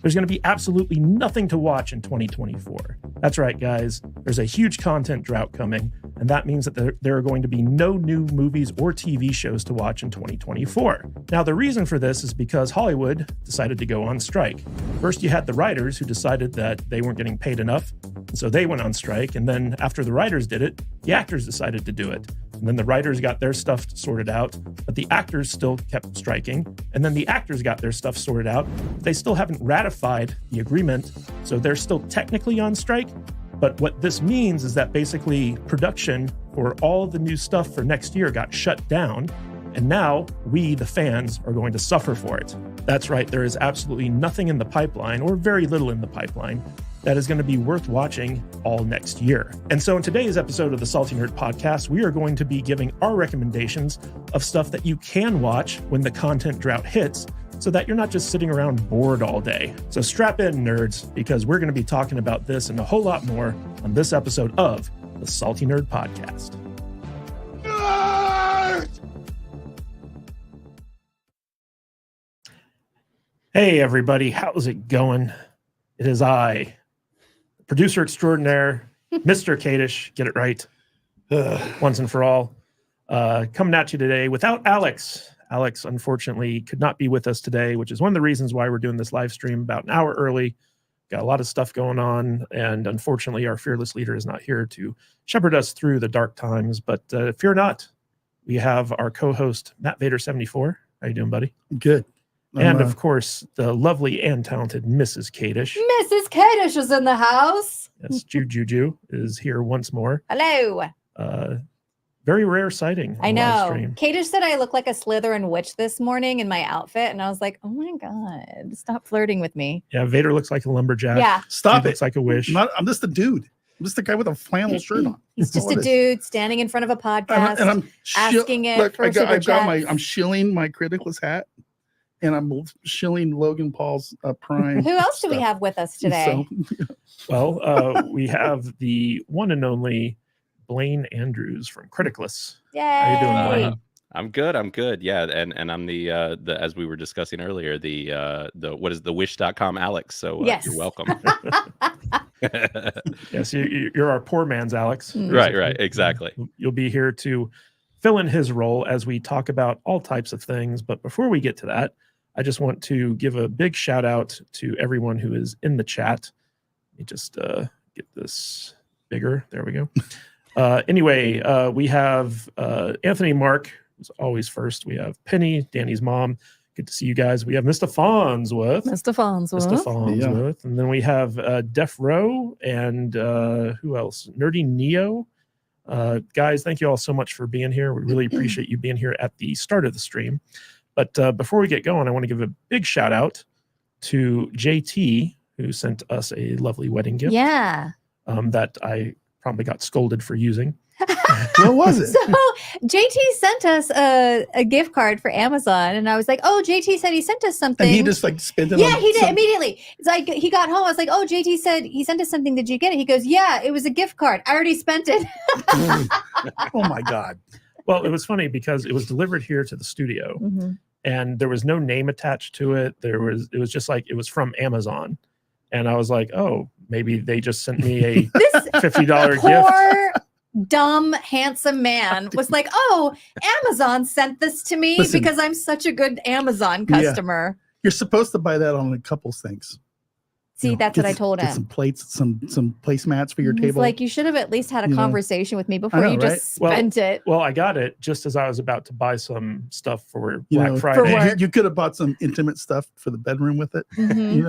there's going to be absolutely nothing to watch in 2024. That's right, guys. There's a huge content drought coming, and that means that there are going to be no new movies or TV shows to watch in 2024. Now, the reason for this is because Hollywood decided to go on strike. First, you had the writers who decided that they weren't getting paid enough, and so they went on strike. And then after the writers did it, the actors decided to do it. And then the writers got their stuff sorted out, but the actors still kept striking. And then the actors got their stuff sorted out. They still haven't ratified the agreement, so they're still technically on strike. But what this means is that basically production for all the new stuff for next year got shut down. And now we, the fans, are going to suffer for it. That's right, there is absolutely nothing in the pipeline, or very little in the pipeline, that is going to be worth watching all next year. And so in today's episode of the Salty Nerd Podcast, we are going to be giving our recommendations of stuff that you can watch when the content drought hits, so that you're not just sitting around bored all day. So strap in, nerds, because we're going to be talking about this and a whole lot more on this episode of the Salty Nerd Podcast. Nerd! Hey, everybody, how's it going? It is I, producer extraordinaire, Mr. Kadish, get it right, once and for all, coming at you today without Alex. Alex, unfortunately, could not be with us today, which is one of the reasons why we're doing this live stream about an hour early. Got a lot of stuff going on, and unfortunately, our fearless leader is not here to shepherd us through the dark times. But fear not, we have our co-host, Matt Vader74. How you doing, buddy? Good. And of course, the lovely and talented Mrs. Kadish. Mrs. Kadish is in the house. Yes, Juju is here once more. Hello. Very rare sighting. I know. Kadish said I look like a Slytherin witch this morning in my outfit, and I was like, "Oh my god, stop flirting with me." Yeah, Vader looks like a lumberjack. Yeah, stop it. Looks like a wish. I'm just a dude. I'm just the guy with a flannel shirt on. He's just a dude standing in front of a podcast and I'm asking it for super chats. I'm shilling my Criticless hat. And I'm shilling Logan Paul's Prime. Who else do we have with us today? We have the one and only Blaine Andrews from Criticless. Yay! How you doing, Blaine? I'm good. Yeah, and I'm the as we were discussing earlier, the what is the wish.com Alex. So yes. You're welcome. Yes, you're our poor man's Alex. Right, exactly. You'll be here to fill in his role as we talk about all types of things. But before we get to that, I just want to give a big shout out to everyone who is in the chat. Let me just get this bigger. There we go. Anyway, we have Anthony Mark, who's always first. We have Penny, Danny's mom. Good to see you guys. We have Mr. Farnsworth. Yeah. And then we have Def Row and who else? Nerdy Neo. Guys, thank you all so much for being here. We really appreciate you being here at the start of the stream. But before we get going, I want to give a big shout out to JT, who sent us a lovely wedding gift. Yeah. That I probably got scolded for using. What was it? So JT sent us a gift card for Amazon, and I was like, "Oh, JT said he sent us something." And he just like spent it. Yeah, he did immediately. It's like he got home. I was like, "Oh, JT said he sent us something. Did you get it?" He goes, "Yeah, it was a gift card. I already spent it." Oh my god. Well, it was funny because it was delivered here to the studio, and there was no name attached to it. It was just like it was from Amazon, and I was like, "Oh, maybe they just sent me a $50 gift." Dumb, handsome man was like, "Oh, Amazon sent this to me because I'm such a good Amazon customer." Yeah. You're supposed to buy that on a couple's things. See, that's what I told him. Get some plates, some placemats for your table. Like, you should have at least had a conversation with me before you just spent it. Well, I got it just as I was about to buy some stuff for Black Friday. You could have bought some intimate stuff for the bedroom with it. In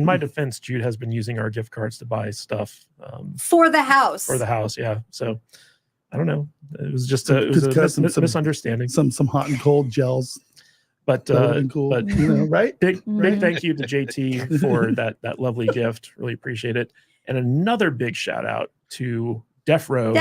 my defense, Jude has been using our gift cards to buy stuff for the house. Yeah. So I don't know. It was just a misunderstanding. Some hot and cold gels. But cool. But right? Big thank you to JT for that lovely gift. Really appreciate it. And another big shout out to Defro.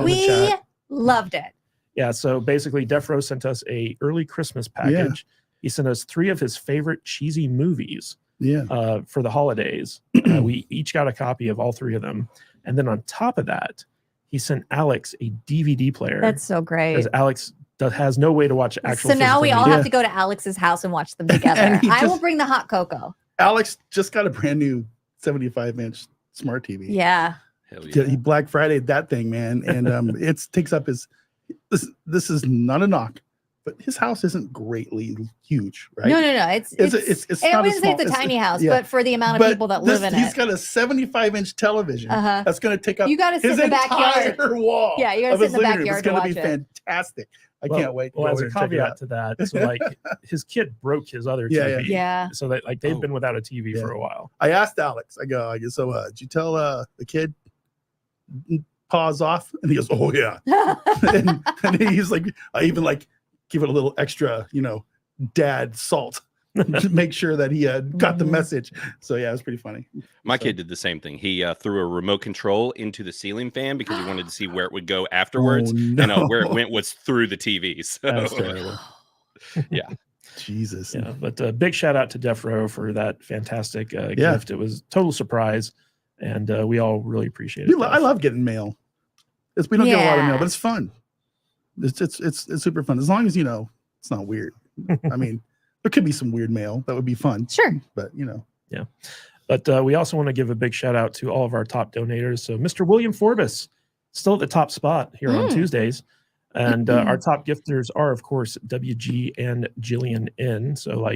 We loved it. Yeah. So basically, Defro sent us a early Christmas package. Yeah. He sent us 3 of his favorite cheesy movies. Yeah. For the holidays. We each got a copy of all 3 of them, and then on top of that, he sent Alex a DVD player. That's so great. Because Alex has no way to watch actual. So now we all media. have to go to Alex's house and watch them together. I will bring the hot cocoa. Alex just got a brand new 75-inch smart TV. Yeah. Hell yeah. He Black Friday that thing, man, and it takes up his. This is not a knock, but his house isn't greatly huge, right? No. It's I not wouldn't say it's a tiny house, but for the amount of people that live in he's it. got a 75-inch television that's going to take up You got to sit his in the backyard. entire wall. Yeah, you got to sit in the backyard It's to going watch to be it. fantastic. I can't wait. Well, as a caveat to that, so like his kid broke his other TV. Yeah. So that like they've been without a TV for a while. I asked Alex. I go, so did you tell the kid pause off? And he goes, oh yeah. and he's like, I even like give it a little extra, dad salt. To make sure that he got the message. So yeah, it was pretty funny. My kid did the same thing. He threw a remote control into the ceiling fan because he wanted to see where it would go afterwards. And where it went was through the TV. So That's terrible. Yeah. Jesus. Yeah, but big shout out to Def Row for that fantastic gift. It was a total surprise, and we all really appreciate it. I love getting mail. We don't get a lot of mail, but it's fun. It's super fun as long as it's not weird. I mean. There could be some weird mail that would be fun. Sure. But, Yeah. But we also want to give a big shout out to all of our top donators. So Mr. William Forbus, still at the top spot here on Tuesdays. And our top gifters are, of course, WG and Jillian N. So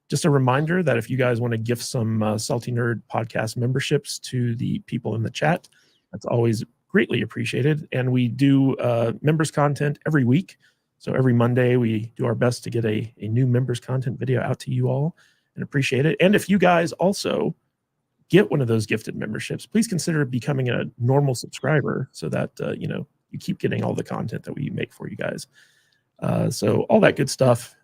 just a reminder that if you guys want to gift some Salty Nerd podcast memberships to the people in the chat, that's always greatly appreciated. And we do members content every week. So every Monday, we do our best to get a new members content video out to you all and appreciate it. And if you guys also get one of those gifted memberships, please consider becoming a normal subscriber so that, you keep getting all the content that we make for you guys. So all that good stuff,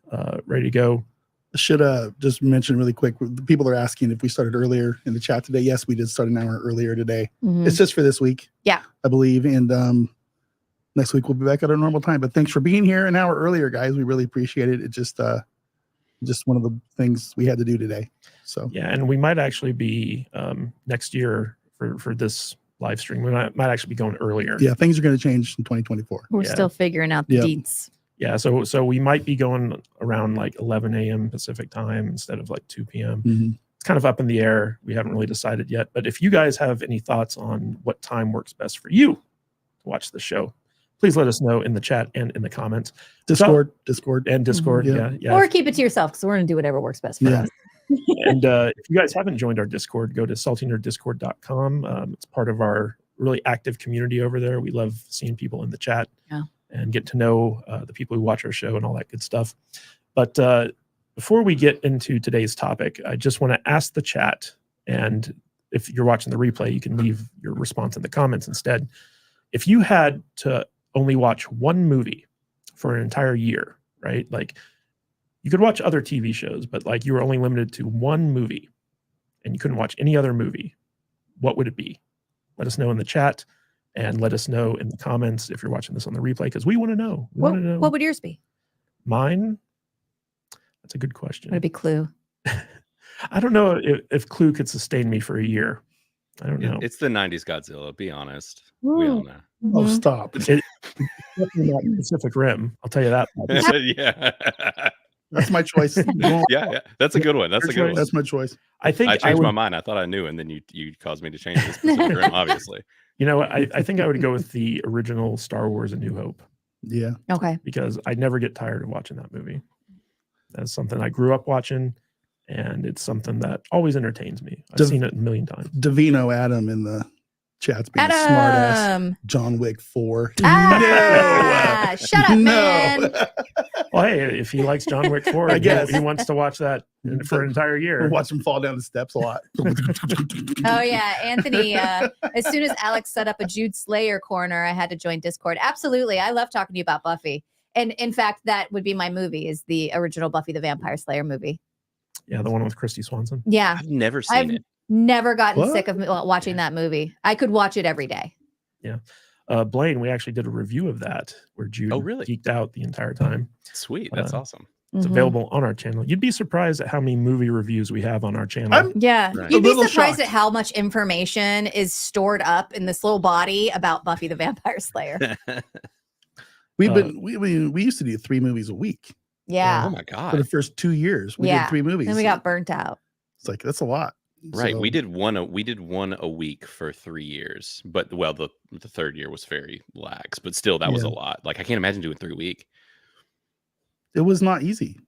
ready to go. I should just mention really quick, the people are asking if we started earlier in the chat today. Yes, we did start an hour earlier today. It's just for this week. Yeah. I believe. And next week we'll be back at our normal time. But thanks for being here an hour earlier, guys. We really appreciate it. It's just one of the things we had to do today. So yeah, and we might actually be next year for this live stream. We might actually be going earlier. Yeah, things are going to change in 2024. We're still figuring out the deets. Yeah, so we might be going around like 11 a.m. Pacific time instead of like 2 p.m. It's kind of up in the air. We haven't really decided yet. But if you guys have any thoughts on what time works best for you to watch the show, please let us know in the chat and in the comments. Discord. Yeah. Or keep it to yourself because we're going to do whatever works best for us. And if you guys haven't joined our Discord, go to saltynerdiscord.com. It's part of our really active community over there. We love seeing people in the chat and get to know the people who watch our show and all that good stuff. But before we get into today's topic, I just want to ask the chat, and if you're watching the replay, you can leave your response in the comments instead. If you had to only watch one movie for an entire year, right? Like you could watch other TV shows, but like you were only limited to one movie and you couldn't watch any other movie, what would it be? Let us know in the chat and let us know in the comments if you're watching this on the replay, because we want to know. What would yours be? Mine? That's a good question. Would it be Clue? I don't know if Clue could sustain me for a year. I don't know. It's the 90s Godzilla, be honest. We all know. Oh, stop. It's definitely not Pacific Rim. I'll tell you that. Yeah. That's my choice. Yeah. That's a good one. That's a good one. That's my choice. I think I changed my mind. I thought I knew, and then you caused me to change this Pacific Rim, obviously. You know what? I think I would go with the original Star Wars A New Hope. Yeah. Okay. Because I never get tired of watching that movie. That's something I grew up watching, and it's something that always entertains me. I've seen it a million times. Davino Adam in the chat's being smart ass. John Wick 4. No. Shut up, man. Well, hey, if he likes John Wick 4, I guess he wants to watch that for an entire year. We'll watch him fall down the steps a lot. Oh yeah, Anthony. As soon as Alex set up a Jude Slayer corner, I had to join Discord. Absolutely, I love talking to you about Buffy, and in fact, that would be my movie. Is the original Buffy the Vampire Slayer movie? Yeah, the one with Christy Swanson. Yeah, I've never seen it. Never gotten sick of watching that movie. I could watch it every day. Yeah. Blaine, we actually did a review of that where Jude geeked out the entire time. Sweet. That's awesome. It's available on our channel. You'd be surprised at how many movie reviews we have on our channel. You'd be surprised at how much information is stored up in this little body about Buffy the Vampire Slayer. We used to do 3 movies a week Yeah. Oh my for the god! first 2 years. We Yeah. did 3 movies. Then we got burnt out. It's like that's a lot. Right, So, we did one a week for 3 years, but well, the third year was very lax, but still, that was a Yeah. lot. Like I can't imagine doing 3 a week. it was not easy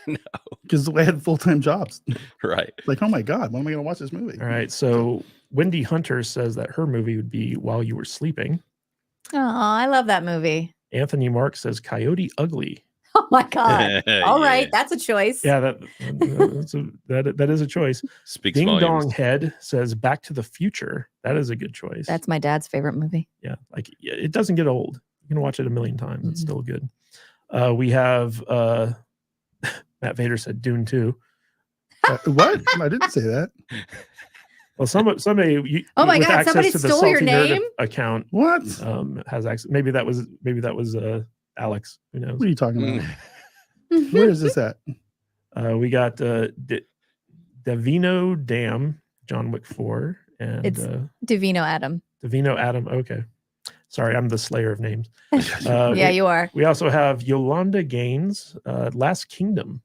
No, because I had full-time jobs. right. Like, oh my god, when am I going to watch this movie? All right. So Wendy Hunter says that her movie would be While You Were Sleeping. Oh, I love that movie. Anthony Mark says Coyote Ugly. Oh my God. All right. Yeah. That's a choice. Yeah, that is a choice. Speaks Ding volumes. Dong Head says Back to the Future. That is a good choice. That's my dad's favorite movie. Yeah, like it doesn't get old. You can watch it a million times. It's Mhm. still good. We have Matt Vader said Dune 2. What? I didn't say that. Well, somebody. Oh my with God, access somebody to the stole your Salty Nerd name? account What? has access. Maybe that was Alex. Who knows? What are you talking about? Mm. Where is this at? We got Davino Dam, John Wick 4, and It's Divino Adam. Davino Adam. Okay, sorry, I'm the slayer of names. Yeah, you are. We also have Yolanda Gaines, Last Kingdom.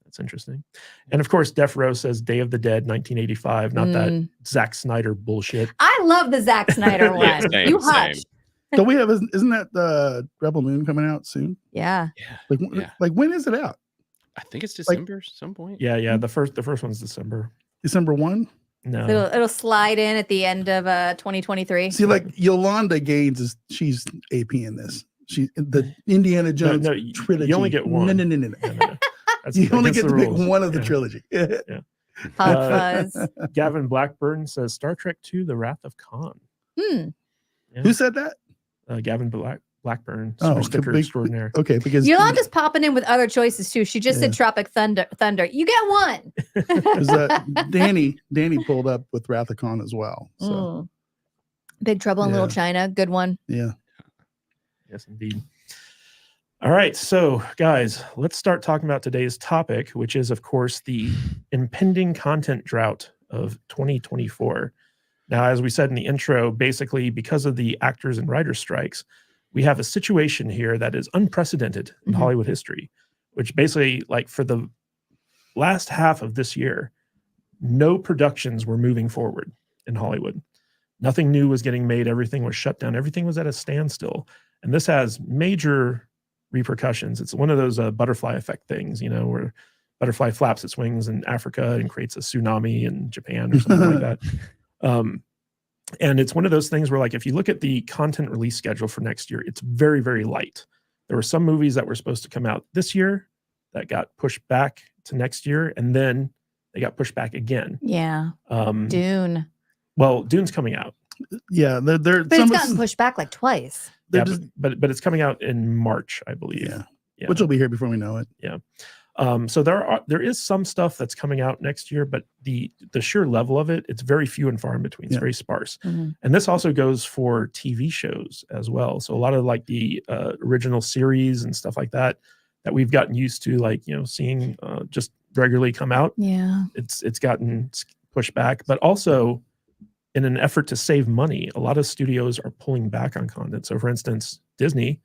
That's interesting. And of course, Def Row says Day of the Dead, 1985. Not that Zack Snyder bullshit. I love the Zack Snyder one. Yeah, same, You hush. same. Don't we have? Isn't that the Rebel Moon coming out soon? Yeah. Yeah, Like when is it out? I think it's December some point. Yeah. The first one's December. December 1? No. It'll slide in at the end of 2023. See, like Yolanda Gaines she's AP in this. She the Indiana Jones trilogy. You only get one. No. That's You only against get to the pick rules. one of the Yeah. trilogy. Hot Fuzz. Gavin Blackburn says Star Trek II: The Wrath of Khan. Hmm. Yeah. Who said that? Gavin Blackburn, Oh, super sticker extraordinaire. Okay, because Yolanda's popping in with other choices too. She just said Tropic Thunder. You get one. Danny pulled up with Wrath of Khan as well. So Mm. Big Trouble in Little China. Good one. yeah. Yes, indeed. All right, so guys, let's start talking about today's topic, which is, of course, the impending content drought of 2024. Now, as we said in the intro, basically because of the actors and writers strikes, we have a situation here that is unprecedented in Hollywood history, which basically, like for the last half of this year, no productions were moving forward in Hollywood. Nothing new was getting made. Everything was shut down. Everything was at a standstill. And this has major repercussions. It's one of those butterfly effect things, where butterfly flaps its wings in Africa and creates a tsunami in Japan or something like that. And it's one of those things where, like, if you look at the content release schedule for next year, it's very, very light. There were some movies that were supposed to come out this year that got pushed back to next year, and then they got pushed back again. Yeah. Dune. Well, Dune's coming out. Yeah, But it's gotten pushed back like twice. Yeah, but it's coming out in March, I believe. Yeah. Which will be here before we know it. Yeah. So there is some stuff that's coming out next year, but the sheer level of it's very few and far in between. It's very sparse. Mhm. And this also goes for TV shows as well. So a lot of like the original series and stuff like that we've gotten used to, like, seeing just regularly come out. Yeah. It's gotten pushed back, but also in an effort to save money, a lot of studios are pulling back on content. So for instance, Disney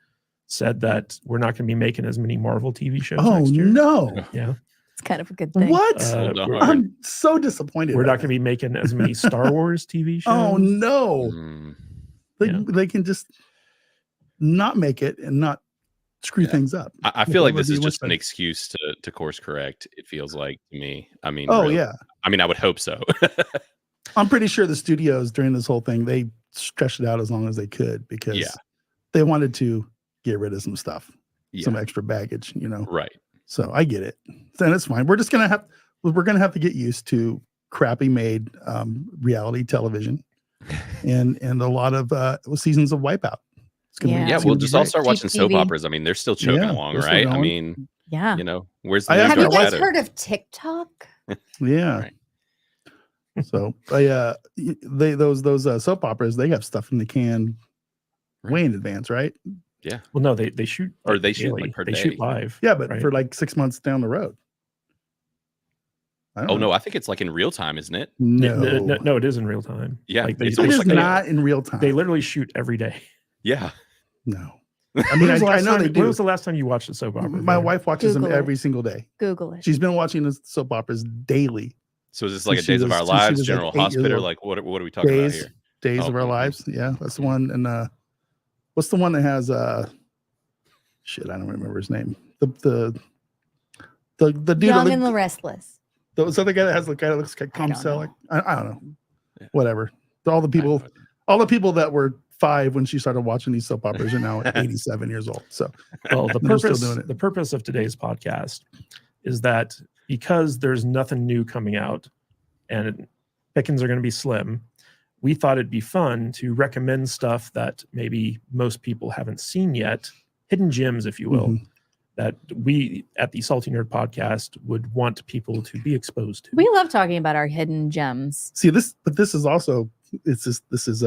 said that we're not going to be making as many Marvel TV shows next year. No. Yeah. It's kind of a good thing. What? We're I'm so disappointed. not about going to be making as many Star Wars TV shows. Oh no. Mm. They can just not make it and not screw things up. I feel like That would this be is much just an better. excuse to course correct. It feels like to me. I mean, Oh really. yeah. I mean, I would hope so. I'm pretty sure the studios during this whole thing, they stretched it out as long as they could because Yeah. they wanted to get rid of some stuff, Yeah. some extra baggage, Right. So I get it. Then it's fine. We're gonna have to get used to crappy made reality television and a lot of seasons of Wipeout. It's gonna Yeah. be, Yeah, it's we'll gonna be just all great. start watching soap TV. operas. I mean, they're still chugging Yeah, along, they're still right? I going. mean, Yeah. where's the I news have Have you to gonna guys better? heard of TikTok? Yeah. Right. So those soap operas, they have stuff in the can way in advance, right? Well, no, they shoot, Or like, they shoot, like, daily. per They day. shoot live. Yeah, but Right. for like 6 months down the road. I don't Oh know. no, I think it's like in real time, isn't it? No, it is in real time. Yeah, like they, it's It they, is almost like not in real time. they literally shoot every day. Yeah. No. I mean, I know they do. When was the last time you watched a soap opera? My wife watches Google them it. every single day. Google it. She's been watching the soap operas daily. So is this like a Since she Days of was- Our since she Lives, was, General like, 8 years Hospital? old. Like what are we talking about here? Days of Our Mhm. Lives. Yeah, that's the one. And what's the one that has shit? I don't remember his name. The dude. Young that and the Restless. Those other guy that has the guy that looks like I don't Selleck. know. I don't know. Yeah. Whatever. All the people that were 5 when she started watching these soap operas are now 87 years old. So Well, the They're still purpose doing it. the purpose of today's podcast is that because there's nothing new coming out and pickings are going to be slim, we thought it'd be fun to recommend stuff that maybe most people haven't seen yet, hidden gems, if you will, Mhm. that we at the Salty Nerd Podcast would want people to be exposed to. We love talking about our hidden gems. see this, but this is also this is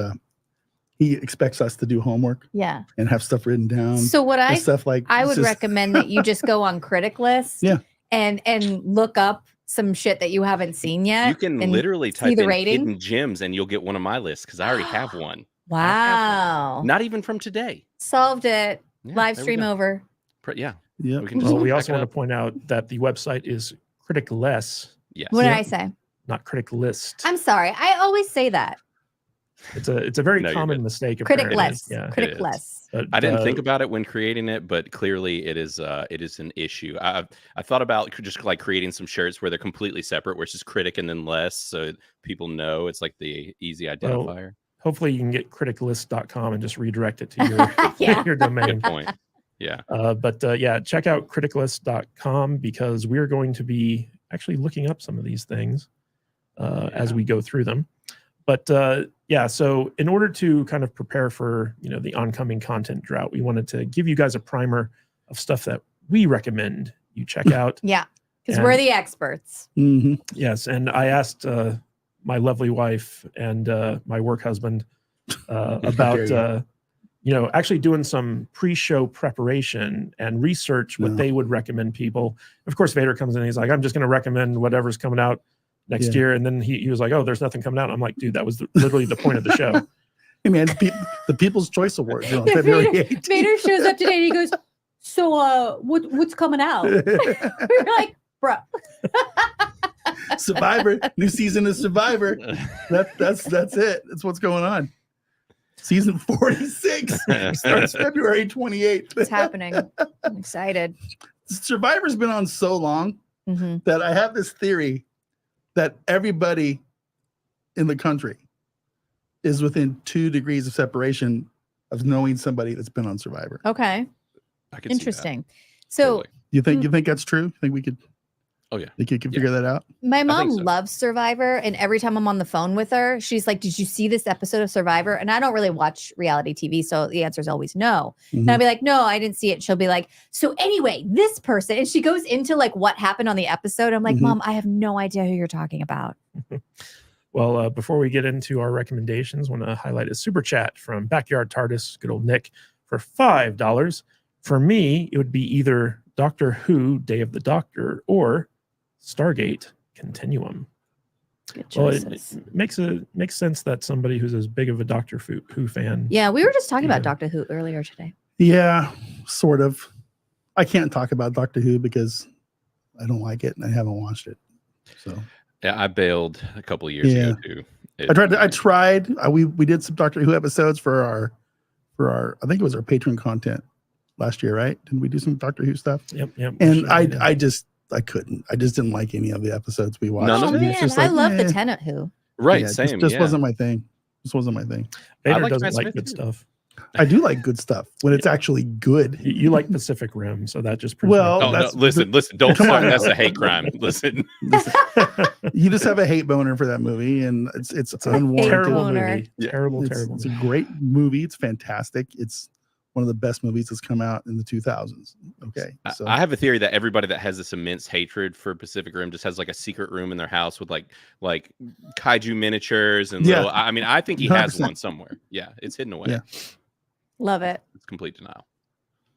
he expects us to do homework Yeah. and have stuff written down. So what and stuff like I it's would just- recommend that you just go on Criticless Yeah. and look up some shit that you haven't seen yet. You can and literally see type the in rating? hidden gems and you'll get one of my lists because I already have one. Wow. Not even from today. Solved it. Yeah, Live there we stream go. over. Yeah. Yeah. We can just Well, we check also it want out. to point out that the website is Criticless, Yes. What did Yeah. I say? not Critic List. I'm sorry. I always say that. It's a very No, you're common good. mistake. apparently. Criticless. Yeah. Criticless. But, I didn't think about it when creating it, but clearly it is an issue. I thought about just like creating some shirts where they're completely separate, where it's just critic and then less, so people know it's like the easy identifier. hopefully you can get criticlist.com and just redirect it to your Yeah. your domain. Good point. Yeah. But yeah, check out criticlist.com because we're going to be actually looking up some of these things as we go through them. But yeah, so in order to kind of prepare for the oncoming content drought, we wanted to give you guys a primer of stuff that we recommend you check out. Yeah. Because And- we're the experts. Mhm. Yes, and I asked my lovely wife and my work husband about actually doing some pre-show preparation and research what No. they would recommend people. Of course, Vader comes in and he's like, I'm just going to recommend whatever's coming out next Yeah. year. And then he was like, oh, there's nothing coming out. I'm like, dude, that was literally the point of the show. Hey man, the People's Choice Awards on Yeah, February Vader- 18th. Vader shows up today and he goes, so what's coming out? We're like, bro. Survivor, new season of Survivor. That's it. That's what's going on. Season 46 starts February 28th. It's happening. I'm excited. Survivor's been on so long Mhm. that I have this theory that everybody in the country is within 2 degrees of separation of knowing somebody that's been on Survivor. Okay. I can see that. Interesting. So Totally. You think that's true? You think we could Oh yeah. think you can Yeah. figure that out? my mom so. loves Survivor, and every time I'm on the phone with her, she's like, "Did you see this episode of Survivor?" And I don't really watch reality TV, so the answer is always no. And I'll be like, "No, I didn't see it." She'll be like, "So anyway, this person," and she goes into like what happened on the episode. I'm like, Mhm. "Mom, I have no idea who you're talking about." Well, before we get into our recommendations, I want to highlight a super chat from Backyard TARDIS, good old Nick, for $5. For me, it would be either Doctor Who, Day of the Doctor, or Stargate Continuum. Good Well, choices. it makes sense that somebody who's as big of a Doctor Who fan. Yeah, we were just talking Yeah. about Doctor Who earlier today. Yeah, sort of. I can't talk about Doctor Who because I don't like it and I haven't watched it. So Yeah, I bailed a couple of years Yeah. ago too. I tried. We did some Doctor Who episodes for our I think it was our patron content last year, right? Didn't we do some Doctor Who stuff? Yep. And Sure we did. I couldn't. I just didn't like any of the episodes we watched. None Oh of And it? it's man, just I like, love eh. the Tenet Who. Right, Yeah, same. Just yeah. wasn't my thing. Just wasn't my thing. Vader like doesn't Matt like Smith, good too. stuff. I do like good stuff when it's actually good. You like Pacific Rim, so that just proves Well, my Oh, point. no, listen, don't Come start. on. That's a hate crime. Listen. You just have a hate boner for that movie, and it's unwarranted. terrible Boner. movie. Yeah. Terrible, It's, terrible. it's a movie. great movie. It's fantastic. It's one of the best movies that's come out in the 2000s. Okay, so I have a theory that everybody that has this immense hatred for Pacific Rim just has like a secret room in their house with like kaiju miniatures and Yeah. little, I mean, I think he has 100%. one somewhere. Yeah, it's hidden away. Yeah. Love it. It's complete denial.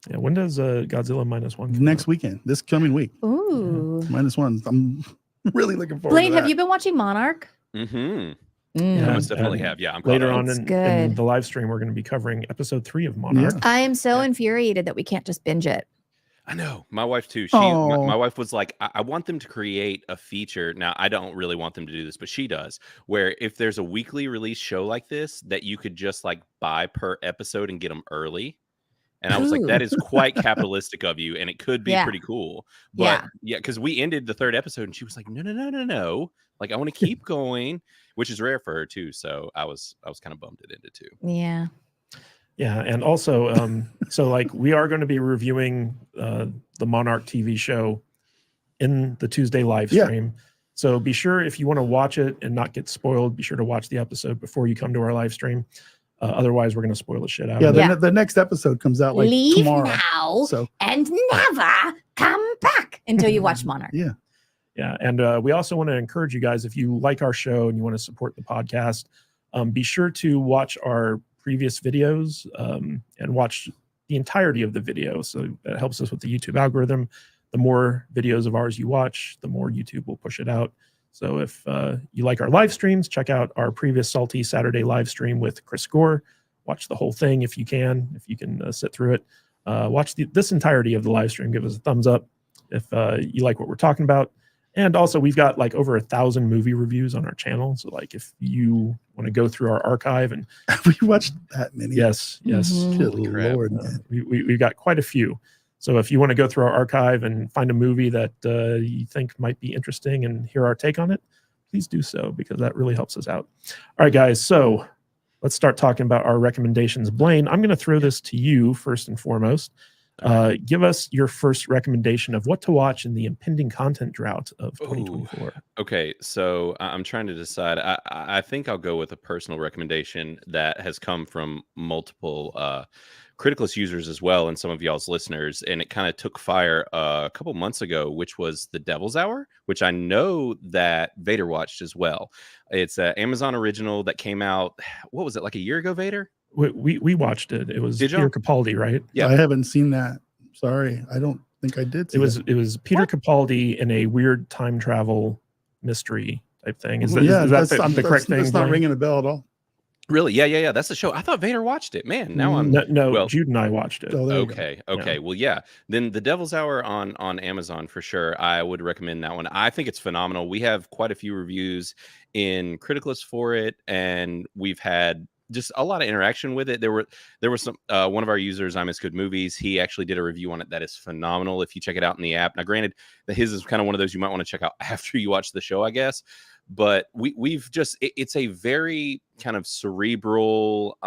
Yeah, when does Godzilla -1 come next out? weekend, this coming week, Ooh. -1. I'm really looking forward. Blaine, to have that. you been watching Monarch? Mm-hmm. Mm. I most definitely have. Yeah, I'm caught Later up. on It's in good. the live stream, we're going to be covering episode 3 of Monarch. Yeah. I am so infuriated that we can't just binge it. I know. My wife too. My wife was like, I want them to create a feature. Now, I don't really want them to do this, but she does, where if there's a weekly release show like this, that you could just like buy per episode and get them early. And I was like, Ooh. that is quite capitalistic of you, and it could be Yeah. pretty cool. Yeah. But yeah, because we ended the 3rd episode, and she was like, no. Like, I want to keep going, which is rare for her too. So I was kind of bummed it ended too. Yeah. Yeah, and also, so like we are going to be reviewing the Monarch TV show in the Tuesday live Yeah. stream. So be sure, if you want to watch it and not get spoiled, be sure to watch the episode before you come to our live stream. Otherwise, we're going to spoil the shit out Yeah, of it. the next episode comes out like Leave tomorrow. now So and never come back until you watch Monarch. yeah. Yeah, and we also want to encourage you guys, if you like our show and you want to support the podcast, be sure to watch our previous videos and watch the entirety of the video. So that helps us with the YouTube algorithm. The more videos of ours you watch, the more YouTube will push it out. So if you like our live streams, check out our previous Salty Saturday live stream with Chris Gore. Watch the whole thing if you can sit through it. Watch this entirety of the live stream. Give us a thumbs up if you like what we're talking about. And also, we've got like over 1,000 movie reviews on our channel. So like if you want to go through our archive and We watched that many. yes. Mhm. Good Holy crap. Lord, man. We've got quite a few. So if you want to go through our archive and find a movie that you think might be interesting and hear our take on it, please do so, because that really helps us out. All right, guys. So let's start talking about our recommendations. Blaine, I'm going to throw this to you first and foremost. Give us your first recommendation of what to watch in the impending content drought of 2024. Okay, so I'm trying to decide. I think I'll go with a personal recommendation that has come from multiple Criticless users as well, and some of y'all's listeners, and it kind of took fire a couple months ago, which was The Devil's Hour, which I know that Vader watched as well. It's an Amazon original that came out, what was it, like a year ago, Vader? We watched it. It was Did Peter y'all? Capaldi, right? Yeah. I haven't seen that. Sorry. I don't think I did. See It was Peter Capaldi in a weird time travel mystery type thing. Is that, yeah, is that that's the correct thing? That's not Blaine? ringing a bell at all. Really? Yeah. That's the show. I thought Vader watched it. Man, now I'm No, well, Jude and I watched it. Oh, there you go. Okay. Well, yeah. Then The Devil's Hour on Amazon for sure. I would recommend that one. I think it's phenomenal. We have quite a few reviews in Criticless for it, and we've had just a lot of interaction with it. There was some one of our users, I Miss Good Movies. He actually did a review on it that is phenomenal. If you check it out in the app. Now, granted, that his is kind of one of those you might want to check out after you watch the show, I guess. But we've just it's a very kind of cerebral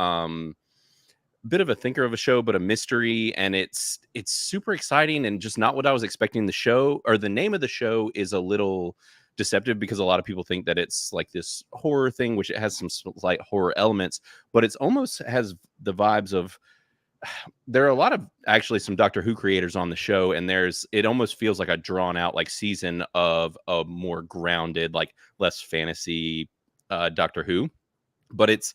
bit of a thinker of a show, but a mystery, and it's super exciting and just not what I was expecting. The show, or the name of the show, is a little deceptive because a lot of people think that it's like this horror thing, which it has some slight horror elements, but it's almost has the vibes of, there are a lot of actually some Doctor Who creators on the show, and it almost feels like a drawn out like season of a more grounded, like less fantasy Doctor Who, but it's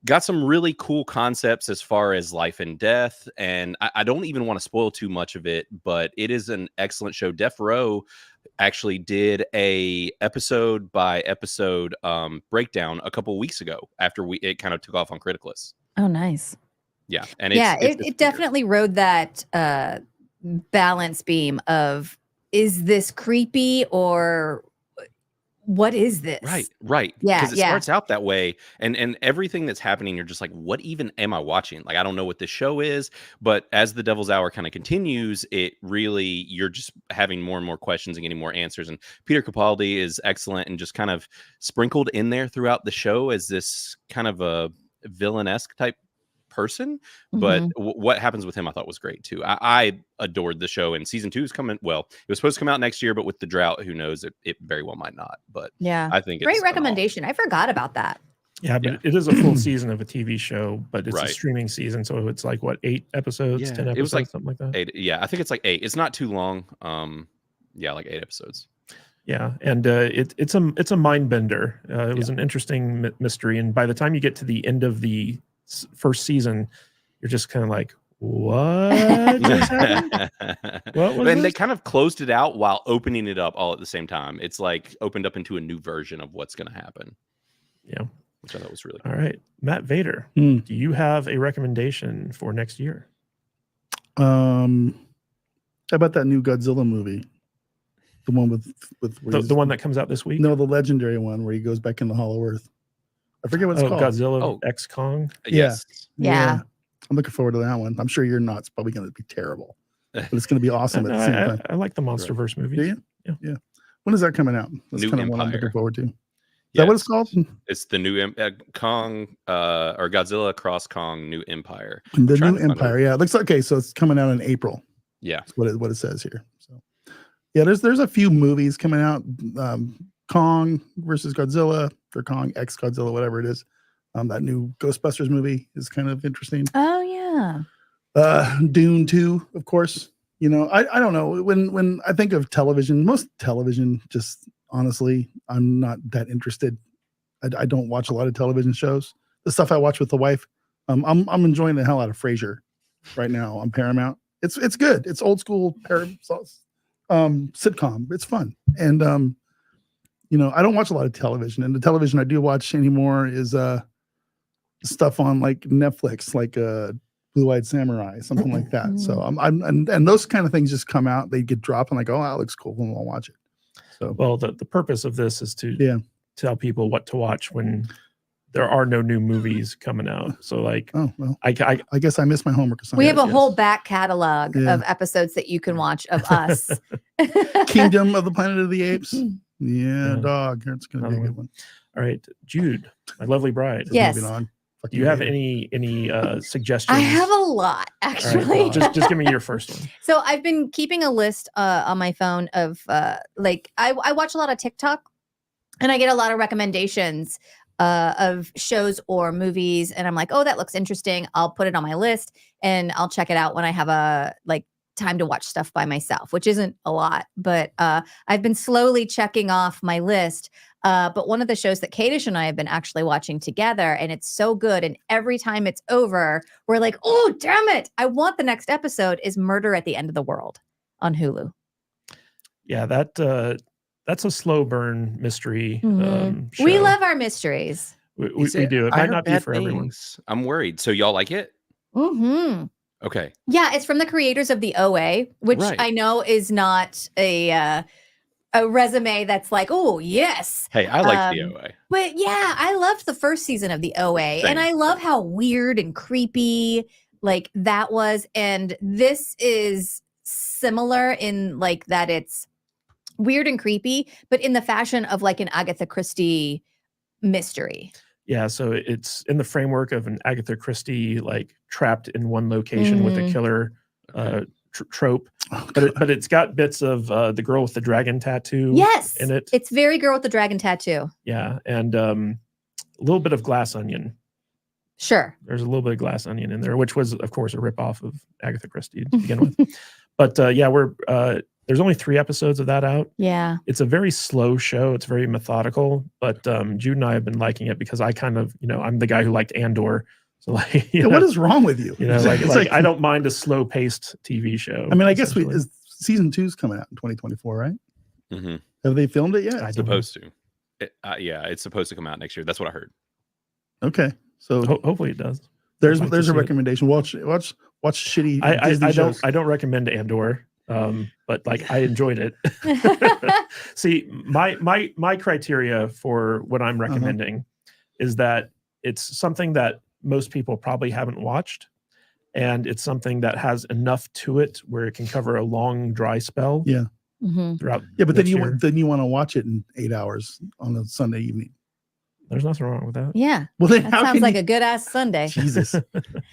got some really cool concepts as far as life and death. And I don't even want to spoil too much of it, but it is an excellent show. Def Row actually did a episode by episode breakdown a couple weeks ago after it kind of took off on Criticless. Oh, nice. Yeah. And it definitely rode that balance beam of, is this creepy or what is this? Right. Yeah. Because it starts out that way, and everything that's happening, you're just like, what even am I watching? Like, I don't know what this show is. But as The Devil's Hour kind of continues, it really, you're just having more and more questions and getting more answers. And Peter Capaldi is excellent and just kind of sprinkled in there throughout the show as this kind of a villain-esque type person, but what happens with him I thought was great too. I adored the show, and season 2 is coming. Well, it was supposed to come out next year, but with the drought, who knows, it very well might not. But yeah, I think great it's recommendation. I forgot about that. Yeah, but it is a full season of a TV show, but it's a Right. streaming season, so it's like what, 8 episodes, 10 episodes, it was like something like that. 8. Yeah, I think it's like 8. It's not too long. Yeah, like 8 episodes. Yeah, and it's a mind bender. It was an interesting mystery, and by the time you get to the end of the first season, you're just kind of like, what just happened? What was And this? they kind of closed it out while opening it up all at the same time. It's like opened up into a new version of what's going to happen. Yeah. which I thought was really cool. All right, Matt Vader, Hmm. do you have a recommendation for next year? How about that new Godzilla movie? The one with The one that comes out this week? No, the legendary one where he goes back into Hollow Earth. I forget what it's called. Godzilla X Kong. Yes. Yeah. I'm looking forward to that one. I'm sure you're not. It's probably going to be terrible, but it's going to be awesome at the same time. I like the MonsterVerse movies. Do you? Yeah. When is that coming out? That's New kind of what I'm Empire. looking forward to. Is that what it's called? It's the new Kong or Godzilla Cross Kong New Empire. The trying New to find Empire. Yeah, it looks okay. So it's coming out in April. Yeah. That's what it says here. So yeah, there's a few movies coming out. Kong versus Godzilla or Kong X Godzilla, whatever it is. That new Ghostbusters movie is kind of interesting. Oh yeah. Dune 2, of course. You know, I don't know. When I think of television, most television, just honestly, I'm not that interested. I don't watch a lot of television shows. The stuff I watch with the wife, I'm enjoying the hell out of Frasier right now on Paramount. It's good. It's old school sitcom. It's fun. And you know, I don't watch a lot of television. And the television I do watch anymore is stuff on like Netflix, like Blue-Eyed Samurai, something like that. So and those kind of things just come out, they get dropped, and like, oh, that looks cool, and I'll watch it. So well, the purpose of this is to tell people what to watch when there are no new movies coming out. So like, oh well, I guess I missed my homework assignment. We have a whole back catalog of episodes that you can watch of us. Kingdom of the Planet of the Apes. Yeah. Dog. It's gonna be a good one. All right, Jude, my lovely bride. Yes. Moving on. Do you have any suggestions? I have a lot, All right, actually. well, just give me your first one. So I've been keeping a list on my phone of like I watch a lot of TikTok, and I get a lot of recommendations of shows or movies, and I'm like, oh, that looks interesting. I'll put it on my list, and I'll check it out when I have a time to watch stuff by myself, which isn't a lot, but I've been slowly checking off my list. But one of the shows that Kadish and I have been actually watching together, and it's so good, and every time it's over, we're like, oh, damn it, I want the next episode, is Murder at the End of the World on Hulu. Yeah, that's a slow burn mystery. Show. We love our mysteries. We do. It might not be for everyone. I'm worried. So y'all like it? Mm-hmm. Okay. Yeah, it's from the creators of the OA, which I know is not a resume that's like, oh, yes. Hey, I like the OA. But yeah, I loved the first season of the OA. And I love how weird and creepy like that was. And this is similar in like that it's weird and creepy, but in the fashion of like an Agatha Christie mystery. Yeah, so it's in the framework of an Agatha Christie, like trapped in one location with a killer trope, but it's got bits of the girl with the dragon tattoo. Yes, in it. It's very girl with the dragon tattoo. Yeah, and a little bit of Glass Onion. Sure, there's a little bit of Glass Onion in there, which was, of course, a ripoff of Agatha Christie to begin with. But yeah, there's only 3 episodes of that out. Yeah. It's a very slow show. It's very methodical, but Jude and I have been liking it because I kind of, I'm the guy who liked Andor. So like, what is wrong with you? Like I don't mind a slow paced TV show. I mean, I guess season 2's coming out in 2024, right? Mm-hmm. Have they filmed it yet? It's supposed to. Yeah, it's supposed to come out next year. That's what I heard. Okay. So hopefully it does. There's a recommendation. Watch shitty Disney shows. I don't recommend Andor. But like I enjoyed it. See, my criteria for what I'm recommending is that it's something that most people probably haven't watched, and it's something that has enough to it where it can cover a long dry spell. Yeah. Throughout. Yeah, but then you want to watch it in 8 hours on a Sunday evening. There's nothing wrong with that. Yeah. Well, then that sounds like a good ass Sunday. Jesus.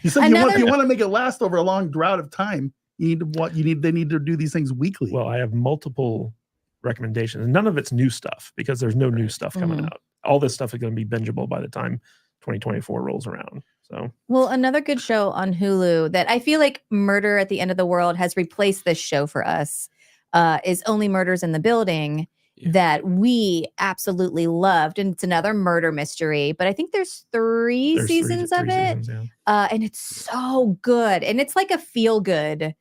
You said you want to make it last over a long drought of time. They need to do these things weekly. Well, I have multiple recommendations. None of it's new stuff because there's no new stuff coming out. All this stuff is going to be bingeable by the time 2024 rolls around. So, well, another good show on Hulu that I feel like Murder at the End of the World has replaced this show for us is Only Murders in the Building that we absolutely loved. And it's another murder mystery, but I think there's three seasons of it. And it's so good. And it's like a feel good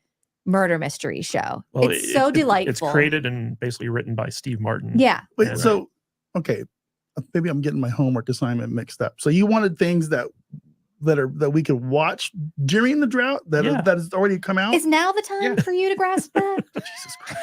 murder mystery show. Well, it's so delightful. It's created and basically written by Steve Martin. Yeah. Wait, so, okay. maybe I'm getting my homework assignment mixed up. So you wanted things that we could watch during the drought that has already come out. Is now the time for you to grasp that? Jesus Christ.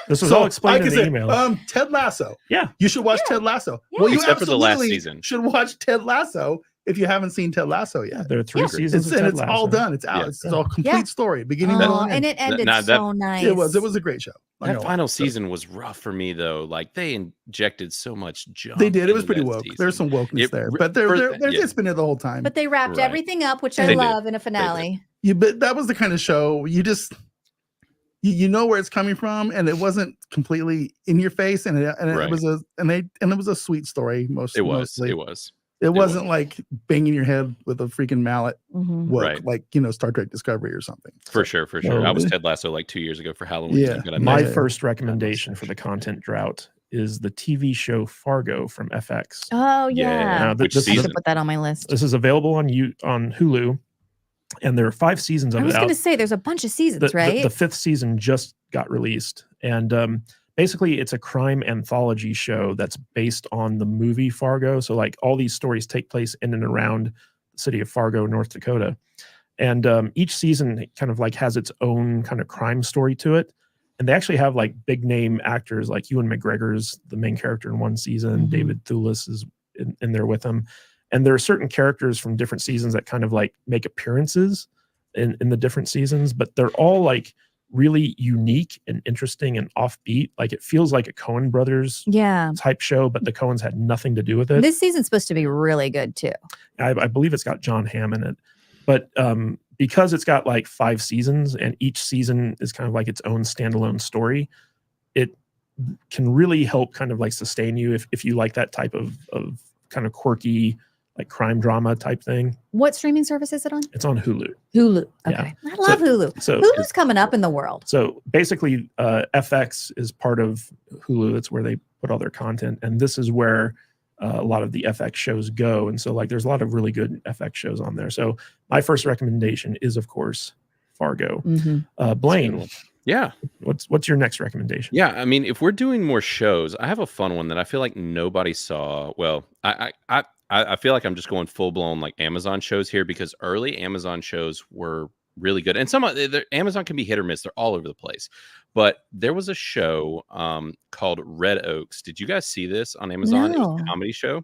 This was all explained in the email. Ted Lasso. Yeah. You should watch Ted Lasso. Yeah. Well, you Except for the last absolutely season. should watch Ted Lasso if you haven't seen Ted Lasso yet. There are 3 seasons It's, of and Ted it's Lasso. all done. It's out. Yeah. It's all complete story, beginning, Oh, middle, and and end. it ended Now, so nice. It was a great show. That final season was rough for me though. Like they injected so much junk. They did. It was into pretty that woke. season. There's some wokeness there, but it's been there the whole time. But they wrapped Right. everything up, which I They did. love in a finale. But that was the kind of show you just you know where it's coming from, and it wasn't completely in your face, and it Right. was a sweet story. Mostly. It was. Wasn't like banging your head with a freaking mallet, Mhm. woke, Right. like Star Trek Discovery or something. For sure. No, I was Ted Lasso like 2 years ago for Halloween. Yeah. I'm gonna My admit. first recommendation for the content drought is the TV show Fargo from FX. Oh Yeah. yeah. Now, Which this I is should season? put that on my list. this is available on Hulu, and there are 5 seasons of I was it going out. to say there's a bunch of seasons, the, right? the 5th season just got released, and basically it's a crime anthology show that's based on the movie Fargo. So like all these stories take place in and around the city of Fargo, North Dakota, and each season kind of like has its own kind of crime story to it. And they actually have like big name actors, like Ewan McGregor's the main character in one season. Mhm. David Thewlis is in there with him. And there are certain characters from different seasons that kind of like make appearances in the different seasons, but they're all like really unique and interesting and offbeat. Like it feels like a Coen Brothers yeah. type show, but the Coens had nothing to do with it. This season's supposed to be really good too. I believe it's got John Hamm in it, but because it's got like 5 seasons and each season is kind of like its own standalone story, it can really help kind of like sustain you if you like that type of kind of quirky like crime drama type thing. What streaming service is it on? It's on Hulu. Hulu. Yeah. Okay. I love Hulu. So Hulu's coming up in the world. So basically, FX is part of Hulu. It's where they put all their content, and this is where a lot of the FX shows go. And so, like, there's a lot of really good FX shows on there. So my first recommendation is, of course, Fargo. Mhm. Blaine, Yeah. what's your next recommendation? Yeah. I mean, if we're doing more shows, I have a fun one that I feel like nobody saw. Well, I feel like I'm just going full blown like Amazon shows here because early Amazon shows were really good. And Amazon can be hit or miss. They're all over the place. But there was a show called Red Oaks. Did you guys see this on Amazon? It was a No. comedy show.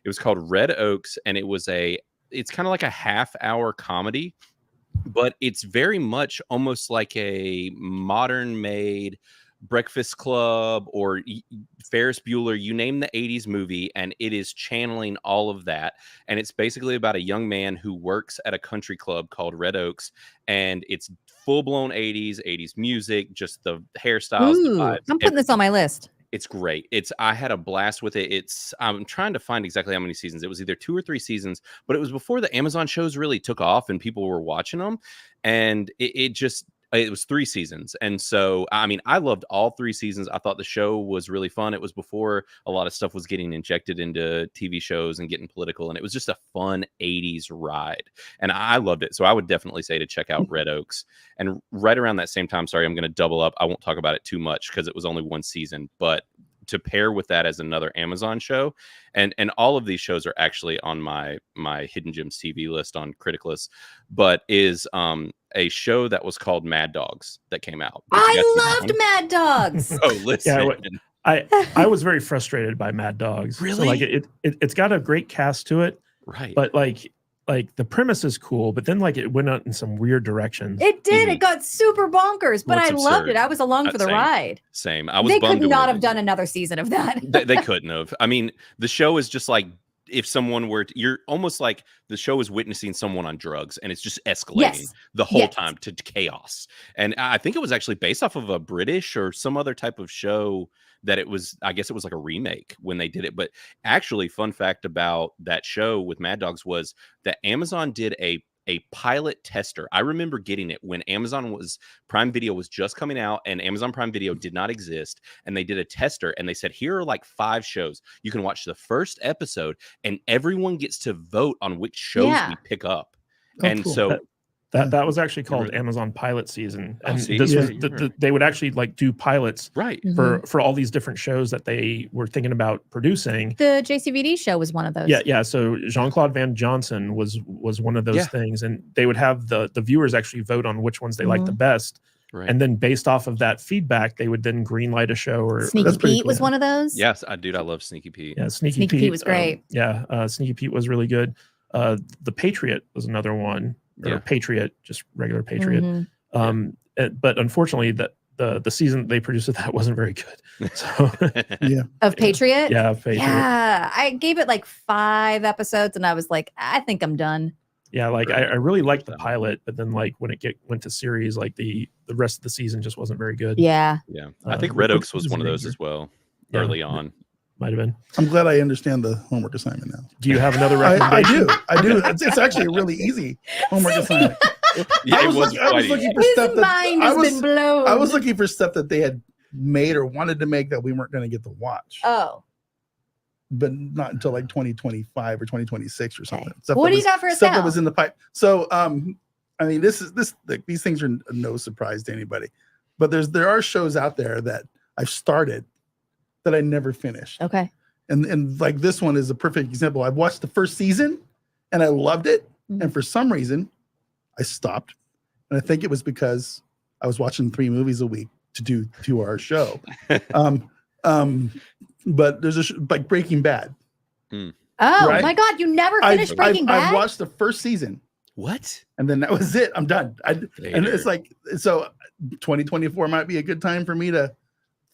It was called Red Oaks, and it's kind of like a half-hour comedy, but it's very much almost like a modern made Breakfast Club or Ferris Bueller, you name the 80s movie, and it is channeling all of that. And it's basically about a young man who works at a country club called Red Oaks, and it's full-blown 80s music, just the hairstyles, the Ooh, vibes, I'm putting this on my list. it's great. I had a blast with it. I'm trying to find exactly how many seasons. It was either 2 or 3 seasons, but it was before the Amazon shows really took off and people were watching them. And it was 3 seasons. And so, I mean, I loved all 3 seasons. I thought the show was really fun. It was before a lot of stuff was getting injected into TV shows and getting political. And it was just a fun 80s ride. And I loved it. So I would definitely say to check out Red Oaks. And right around that same time, sorry, I'm going to double up. I won't talk about it too much because it was only 1 season, but to pair with that as another Amazon show, and all of these shows are actually on my Hidden Gems TV list on Criticless, but is a show that was called Mad Dogs that came out. Did you guys see I that loved one? Mad Dogs. Oh, listen. I was very frustrated by Mad Dogs. Really? So like it's got a great cast to it, Right. but like the premise is cool, but then like it went out in some weird directions. It did. It got super bonkers, but Well, I it's loved absurd. it. I was along for the Same. ride. Same. I was They bummed could it not went- have done another season of that. they couldn't have. I mean, the show is just like if someone were you're almost like the show is witnessing someone on drugs and it's just escalating Yes. the whole Yes. time to chaos. And I think it was actually based off of a British or some other type of show that it was, I guess it was like a remake when they did it. But actually, fun fact about that show with Mad Dogs was that Amazon did a pilot tester. I remember getting it when Prime Video was just coming out and Amazon Prime Video did not exist. And they did a tester and they said, here are like 5 shows. You can watch the first episode and everyone gets to vote on which shows Yeah. we pick up. Oh, And cool. so That was actually called Amazon Pilot Season, and see? this was Right. they would actually like do pilots Right. for all these different shows that they were thinking about producing. The JCVD show was one of those. Yeah. So Jean-Claude Van Johnson was one of those things, and they would have the viewers actually vote on which ones they liked the best, and then based off of that feedback, they would then greenlight a show. Or Sneaky Pete was one of those. Yes, I love Sneaky Pete. Yeah, Sneaky Pete was great. Sneaky Pete was really good. The Patriot was another one. Or Patriot, just regular Patriot. But unfortunately, the season they produced of that wasn't very good. So Of Patriot? Yeah, Patriot. Yeah. I gave it like 5 episodes and I was like, I think I'm done. Yeah, like I really liked the pilot, but then like when it went to series, like the rest of the season just wasn't very good. Yeah. I think Red Oaks was one of those as well early on. Might have been. I'm glad I understand the homework assignment now. Do you have another recommendation? I do. It's actually a really easy homework assignment. Yeah, I was looking for stuff His mind has been blown. I was looking for stuff that they had made or wanted to make that we weren't going to get to watch. Oh. But not until like 2025 or 2026 or something. Okay. What do you got for us stuff now? that was in the pipe. So I mean, these things are no surprise to anybody. But there are shows out there that I've started that I never finished. Okay. And like this one is a perfect example. I've watched the first season and I loved it. And for some reason, I stopped. And I think it was because I was watching 3 movies a week to do our show. But there's like Breaking Bad. Oh right? my God, you never finished Breaking Bad? I've watched the first season. What? And then that was it. I'm done. And it's like, so 2024 might be a good time for me to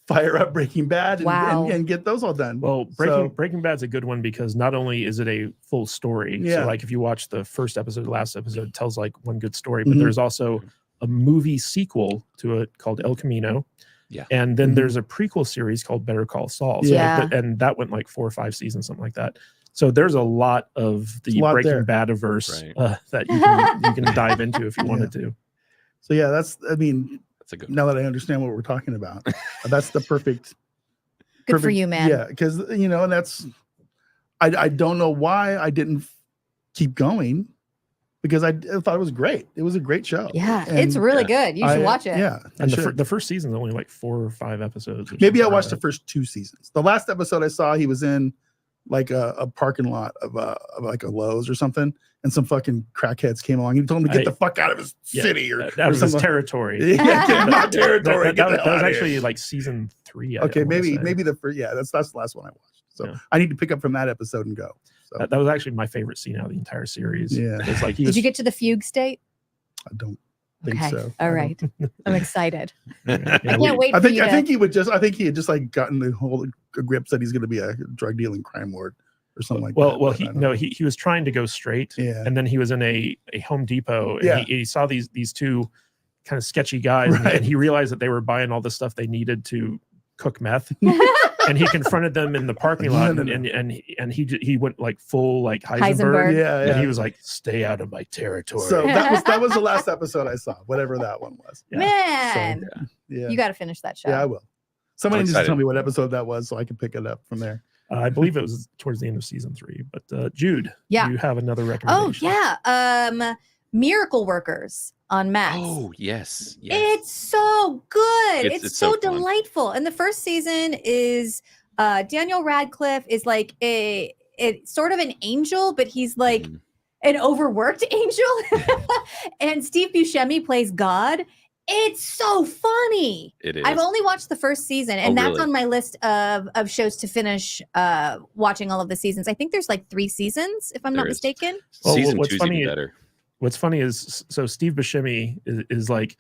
fire up Breaking Bad and get those all done. Well, Breaking Bad's a good one because not only is it a full story, so like if you watch the first episode, the last episode, it tells like one good story, but there's also a movie sequel to it called El Camino. Yeah. And then there's a prequel series called Better Call Saul. So and that went like 4 or 5 seasons, something like that. So there's a lot of the Breaking Bad-averse that you can dive into if you wanted to. So yeah, that's a good now that I understand what we're talking about. That's the perfect for you, man. Yeah, because and that's I don't know why I didn't keep going because I thought it was great. It was a great show. Yeah, it's really good. You should watch it. Yeah, and the first season is only like 4 or 5 episodes. Maybe I watched the first 2 seasons. The last episode I saw, he was in like a parking lot of like a Lowe's or something, and some fucking crackheads came along. He told him to get the fuck out of his city or out of his territory. Not territory. That was actually like season 3. Okay, maybe the first. Yeah, that's the last one I watched. So I need to pick up from that episode and go. So that was actually my favorite scene out of the entire series. Yeah, it's like did you get to the fugue state? I don't think so. All right, I'm excited. I can't wait. I think he had just like gotten the whole grips that he's going to be a drug dealing crime lord or something like that. Well, he was trying to go straight, and then he was in a Home Depot, and he saw these 2 kind of sketchy guys, and he realized that they were buying all the stuff they needed to cook meth. And he confronted them in the parking lot, and he went like full like Heisenberg. Yeah. And he was like, "Stay out of my territory." So that was the last episode I saw, whatever that one was. Yeah. Man, so, you got to finish that show. Yeah, I will. Somebody needs to tell me what episode that was so I can pick it up from there. I believe it was towards the end of season 3. But Jude, you have another recommendation. Oh yeah, Miracle Workers on Max. Oh yes. It's so good. It's so delightful. And the first season is Daniel Radcliffe is like a sort of an angel, but he's like an overworked angel. And Steve Buscemi plays God. It's so funny. It is. I've only watched the first season, and that's on my list of shows to finish watching all of the seasons. I think there's like 3 seasons, if I'm not mistaken. Season 2 is even better. What's funny is Steve Buscemi is like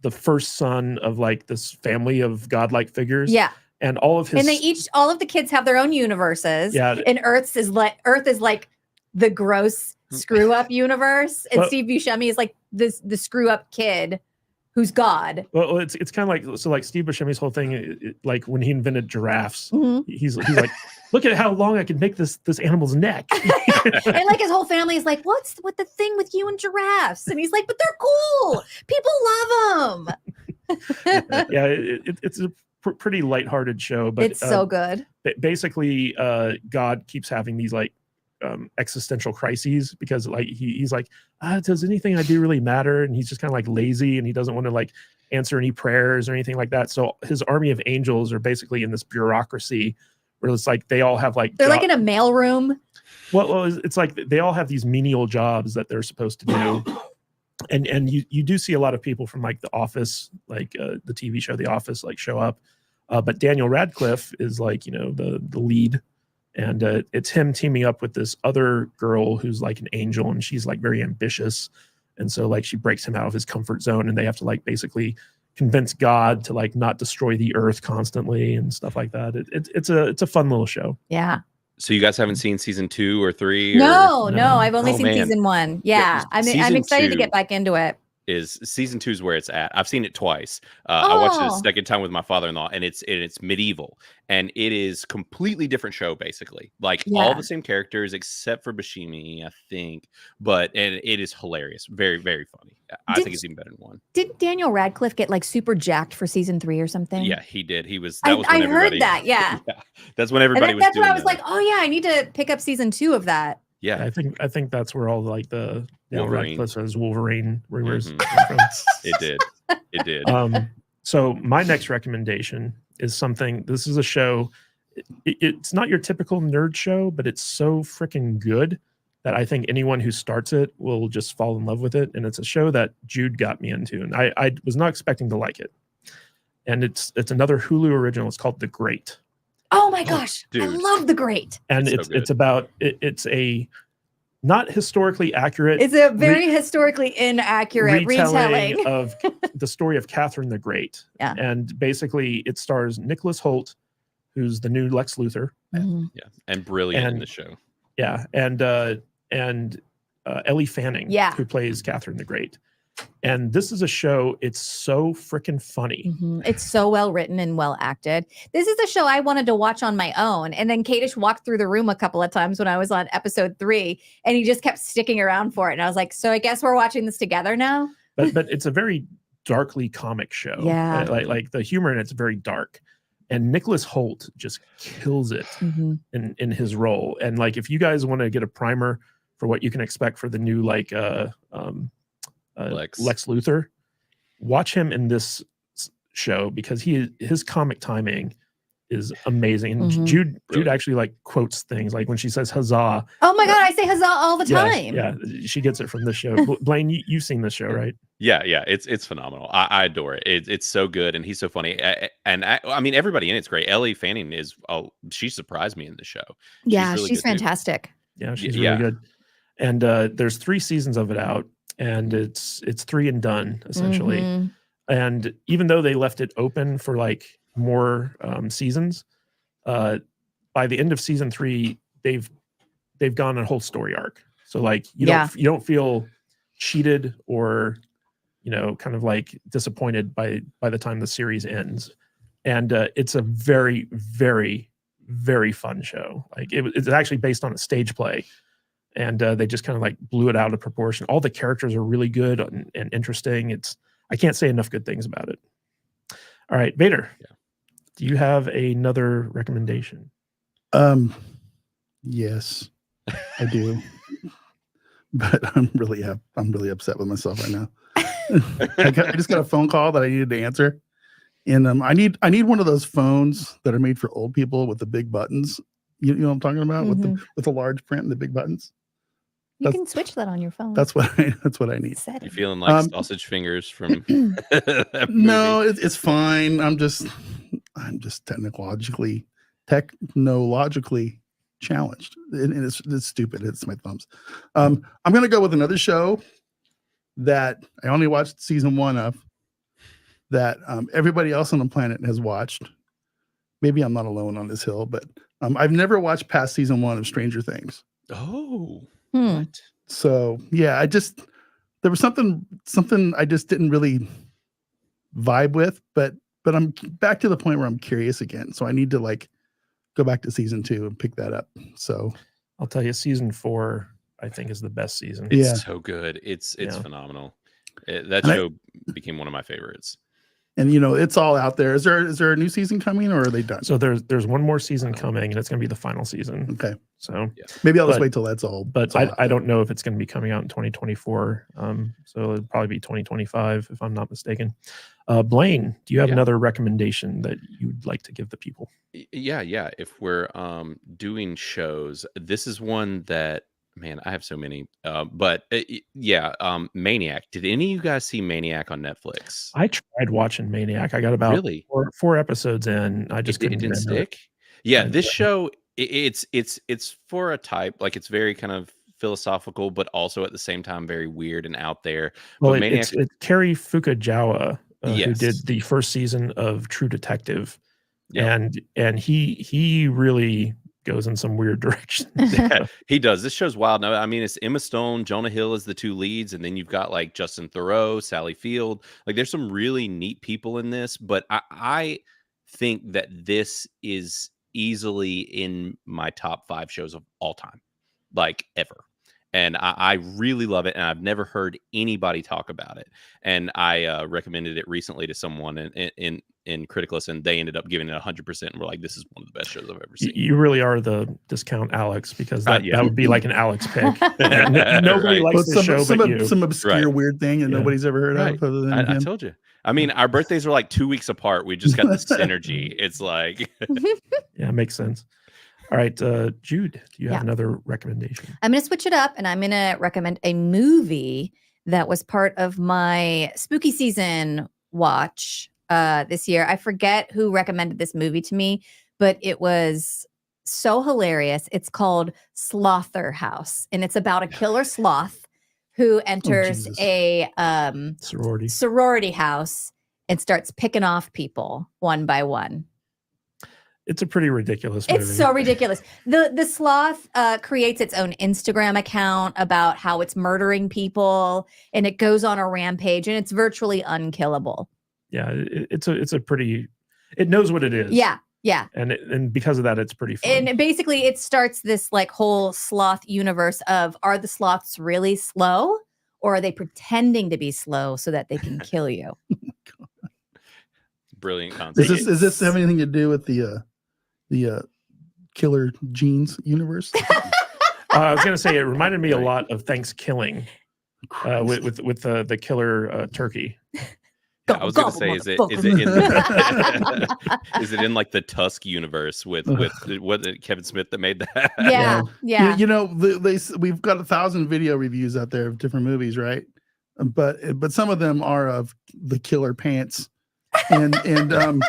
the first son of like this family of godlike figures. Yeah. And all of the kids have their own universes. Yeah. And Earth is like the gross screw up universe. And Steve Buscemi is like the screw up kid who's God. Well, it's kind of like, so like Steve Buscemi's whole thing, like when he invented giraffes, he's like, look at how long I can make this animal's neck. And like his whole family is like, what's the thing with you and giraffes? And he's like, but they're cool. People love them. Yeah, it's a pretty lighthearted show, but it's so good. Basically, God keeps having these like existential crises because like he's like, does anything I do really matter? And he's just kind of like lazy and he doesn't want to like answer any prayers or anything like that. So his army of angels are basically in this bureaucracy where it's like they all have like they're like in a mailroom. Well, it's like they all have these menial jobs that they're supposed to do. And you do see a lot of people from like The Office, like the TV show The Office, like show up. But Daniel Radcliffe is like, you know, the lead. And it's him teaming up with this other girl who's like an angel and she's like very ambitious. And so like she breaks him out of his comfort zone and they have to like basically convince God to like not destroy the earth constantly and stuff like that. It's a fun little show. Yeah. So you guys haven't seen season 2 or 3? No, I've only seen man. season 1. Yeah. I'm excited to get back into it. Is season 2 is where it's at. I've seen it twice. I watched it a second time with my father-in-law, and it's medieval, and it is completely different show basically. Like all the same characters except for Bashimi, I think, but it is hilarious, very very funny. I think it's even better than 1. Did Daniel Radcliffe get like super jacked for season 3 or something? Yeah, he did. He was. I heard that. Yeah. That's when everybody was. That's doing when I was that. like, oh yeah, I need to pick up season 2 of that. Yeah, I think that's where all like the Radcliffe as Wolverine rumors come from. It did. So my next recommendation is something. This is a show. It's not your typical nerd show, but it's so freaking good that I think anyone who starts it will just fall in love with it. And it's a show that Jude got me into, and I was not expecting to like it. And it's another Hulu original. It's called The Great. Oh my gosh, I love The Great. And it's about it's a not historically accurate. It's a very historically inaccurate retelling of the story of Catherine the Great. Yeah. And basically it stars Nicholas Hoult, who's the new Lex Luthor. Mm-hmm. Yeah, and brilliant in the show. Yeah, and Ellie Fanning, who plays Catherine the Great. And this is a show, it's so freaking funny. Mm-hmm. It's so well written and well acted. This is a show I wanted to watch on my own. And then Kadish walked through the room a couple of times when I was on episode 3, and he just kept sticking around for it. And I was like, so I guess we're watching this together now? But it's a very darkly comic show. Yeah. Like the humor in it's very dark. And Nicholas Hoult just kills it in his role. And like, if you guys want to get a primer for what you can expect for the new like Lex Luthor, watch him in this show because his comic timing is amazing. And Jude actually like quotes things like when she says huzzah. Oh my God, I say huzzah all the time. Yeah, she gets it from this show. Blaine, you've seen this show, right? Yeah, it's phenomenal. I adore it. It's so good, and he's so funny. And I mean, everybody in it's great. Ellie Fanning she surprised me in the show. She's fantastic. Yeah, she's really good. And there's 3 seasons of it out, and it's 3 and done essentially. And even though they left it open for like more seasons, by the end of season 3, they've gone a whole story arc. So like you don't feel cheated or kind of like disappointed by the time the series ends. And it's a very, very, very fun show. Like it's actually based on a stage play, and they just kind of like blew it out of proportion. All the characters are really good and interesting. I can't say enough good things about it. All right, Vader. Yeah. Do you have another recommendation? Yes, I do. But I'm really upset with myself right now. I just got a phone call that I needed to answer, and I need one of those phones that are made for old people with the big buttons. You know what I'm talking about, with the large print and the big buttons. You can switch that on your phone. That's what I need. You feeling like sausage fingers from? No, it's fine. I'm just technologically challenged, and it's stupid. It's my thumbs. I'm gonna go with another show that I only watched season 1 of, that everybody else on the planet has watched. Maybe I'm not alone on this hill, but I've never watched past season 1 of Stranger Things. Oh, what? So yeah, there was something I just didn't really vibe with, but I'm back to the point where I'm curious again. So I need to like go back to season 2 and pick that up. So I'll tell you, season 4 I think is the best season. It's so good. It's phenomenal. That show became one of my favorites. And it's all out there. Is there a new season coming, or are they done? So there's one more season coming, and it's going to be the final season. Okay. So Maybe I'll just wait till that's all. But I don't know if it's going to be coming out in 2024. So it'll probably be 2025 if I'm not mistaken. Blaine, do you have another recommendation that you would like to give the people? Yeah. If we're doing shows, this is one that, man, I have so many. Maniac. Did any of you guys see Maniac on Netflix? I tried watching Maniac. I got about four episodes in. I just didn't stick. Yeah, this show, it's for a type, like it's very kind of philosophical, but also at the same time very weird and out there. Well, but Maniac, it's Cary Fukuzawa, yes, who did the first season of True Detective, yeah. and he really goes in some weird directions. He does. This show's wild. No, I mean, it's Emma Stone, Jonah Hill as the two leads, and then you've got like Justin Theroux, Sally Field. Like, there's some really neat people in this, but I think that this is easily in my top 5 shows of all time, like ever. And I really love it, and I've never heard anybody talk about it. And I recommended it recently to someone in Criticless, and they ended up giving it 100%. And we're like, "This is one of the best shows I've ever seen." You really are the discount Alex, because that would be like an Alex pick. Nobody likes the show but you. Some obscure weird thing that nobody's ever heard of. Other than I told you. I mean, our birthdays are like 2 weeks apart. We just got this synergy. It's like, yeah, it makes sense. All right, Jude, do you have another recommendation? I'm going to switch it up, and I'm going to recommend a movie that was part of my spooky season watch this year. I forget who recommended this movie to me, but it was so hilarious. It's called Slaughterhouse, and it's about a killer sloth who enters a sorority house and starts picking off people one by one. It's a pretty ridiculous movie. It's so ridiculous. The sloth creates its own Instagram account about how it's murdering people, and it goes on a rampage, and it's virtually unkillable. Yeah, it's a pretty. It knows what it is. Yeah. And because of that, it's pretty fun. And basically, it starts this like whole sloth universe of, are the sloths really slow, or are they pretending to be slow so that they can kill you? Brilliant concept. Does this have anything to do with the Killer Jeans universe? I was going to say it reminded me a lot of Thanksgiving with the killer turkey. Yeah, I was going to say, is it in like the Tusk universe with what Kevin Smith that made that? Yeah. We've got 1,000 video reviews out there of different movies, right? But some of them are of the killer pants. And some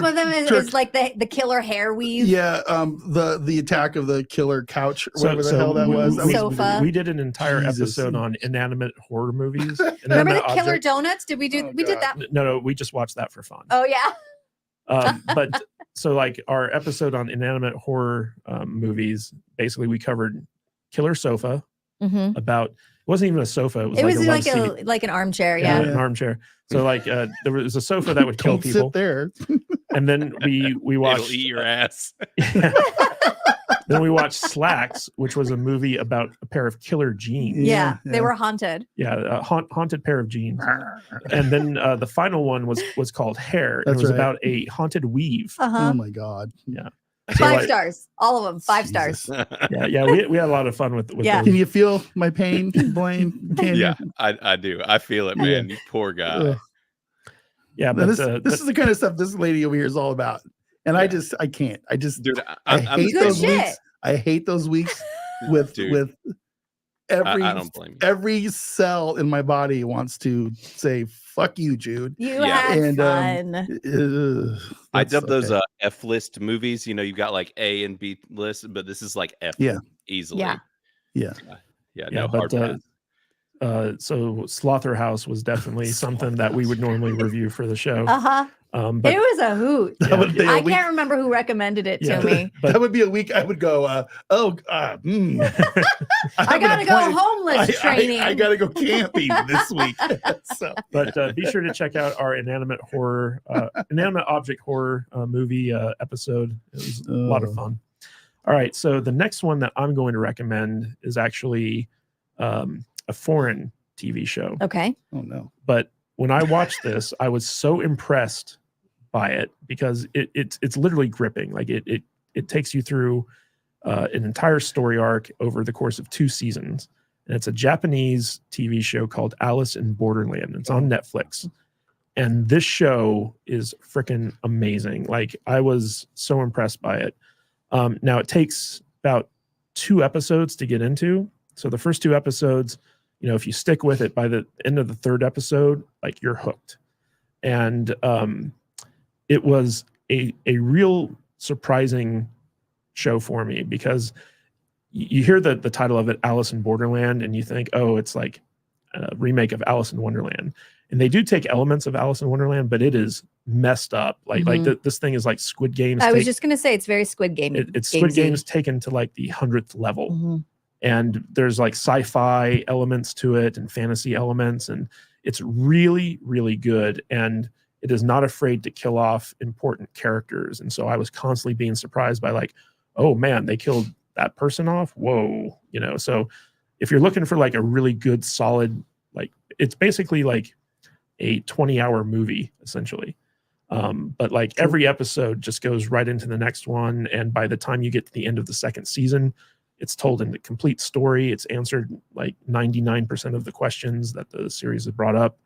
of them is like the killer hair weave. Yeah, the attack of the killer couch, or whatever the hell that was. Sofa. We did an entire episode on inanimate horror movies. Remember the killer donuts? Did we do? We did that. No, we just watched that for fun. Oh yeah. But so like our episode on inanimate horror movies, basically we covered Killer Sofa. About, it wasn't even a sofa. It was like an armchair. Yeah, an armchair. So like there was a sofa that would kill people. Sit there. And then we watched. It'll eat your ass. Then we watched Slacks, which was a movie about a pair of killer jeans. Yeah. They were haunted. Yeah, a haunted pair of jeans. And then the final one was called Hair. It was about a haunted weave. Oh my God. Yeah. So 5 stars, all of them, 5 stars. Yeah, we had a lot of fun with yeah. those. Can you feel my pain, Blaine? Yeah, I do. I feel it, man. You poor guy. Yeah, but this is the kind of stuff this lady over here is all about, and I can't. Dude, I hate those weeks. I hate those weeks with every. I don't blame you. Every cell in my body wants to say "fuck you, Jude." You had fun. I dub those F list movies. You've got like A and B list, but this is like F. Easily. Yeah. No hard pass. So Slaughterhouse was definitely something that we would normally review for the show. But it was a hoot. I can't remember who recommended it to me. That would be a week I would go, I gotta go homeless training. I gotta go camping this week. But be sure to check out our inanimate object horror movie episode. It was a lot of fun. All right, so the next one that I'm going to recommend is actually a foreign TV show. Okay. Oh no. But when I watched this, I was so impressed by it because it's literally gripping. Like it takes you through an entire story arc over the course of 2 seasons. And it's a Japanese TV show called Alice in Borderland. It's on Netflix. And this show is freaking amazing. Like, I was so impressed by it. Now, it takes about 2 episodes to get into. So the first 2 episodes, you know, if you stick with it, by the end of the 3rd episode, like, you're hooked. And it was a real surprising show for me because you hear the title of it, Alice in Borderland, and you think, oh, it's like a remake of Alice in Wonderland. And they do take elements of Alice in Wonderland, but it is messed up. Like this thing is like Squid Games. I was just going to say, it's very Squid Game. It's Squid Games taken to like the 100th level. And there's like sci-fi elements to it and fantasy elements. And it's really, really good. And it is not afraid to kill off important characters. And so I was constantly being surprised by like, oh man, they killed that person off. Whoa. You know, so if you're looking for like a really good, solid, like, it's basically like a 20-hour movie essentially. But like every episode just goes right into the next one. And by the time you get to the end of the 2nd season, it's told in the complete story. It's answered like 99% of the questions that the series has brought up.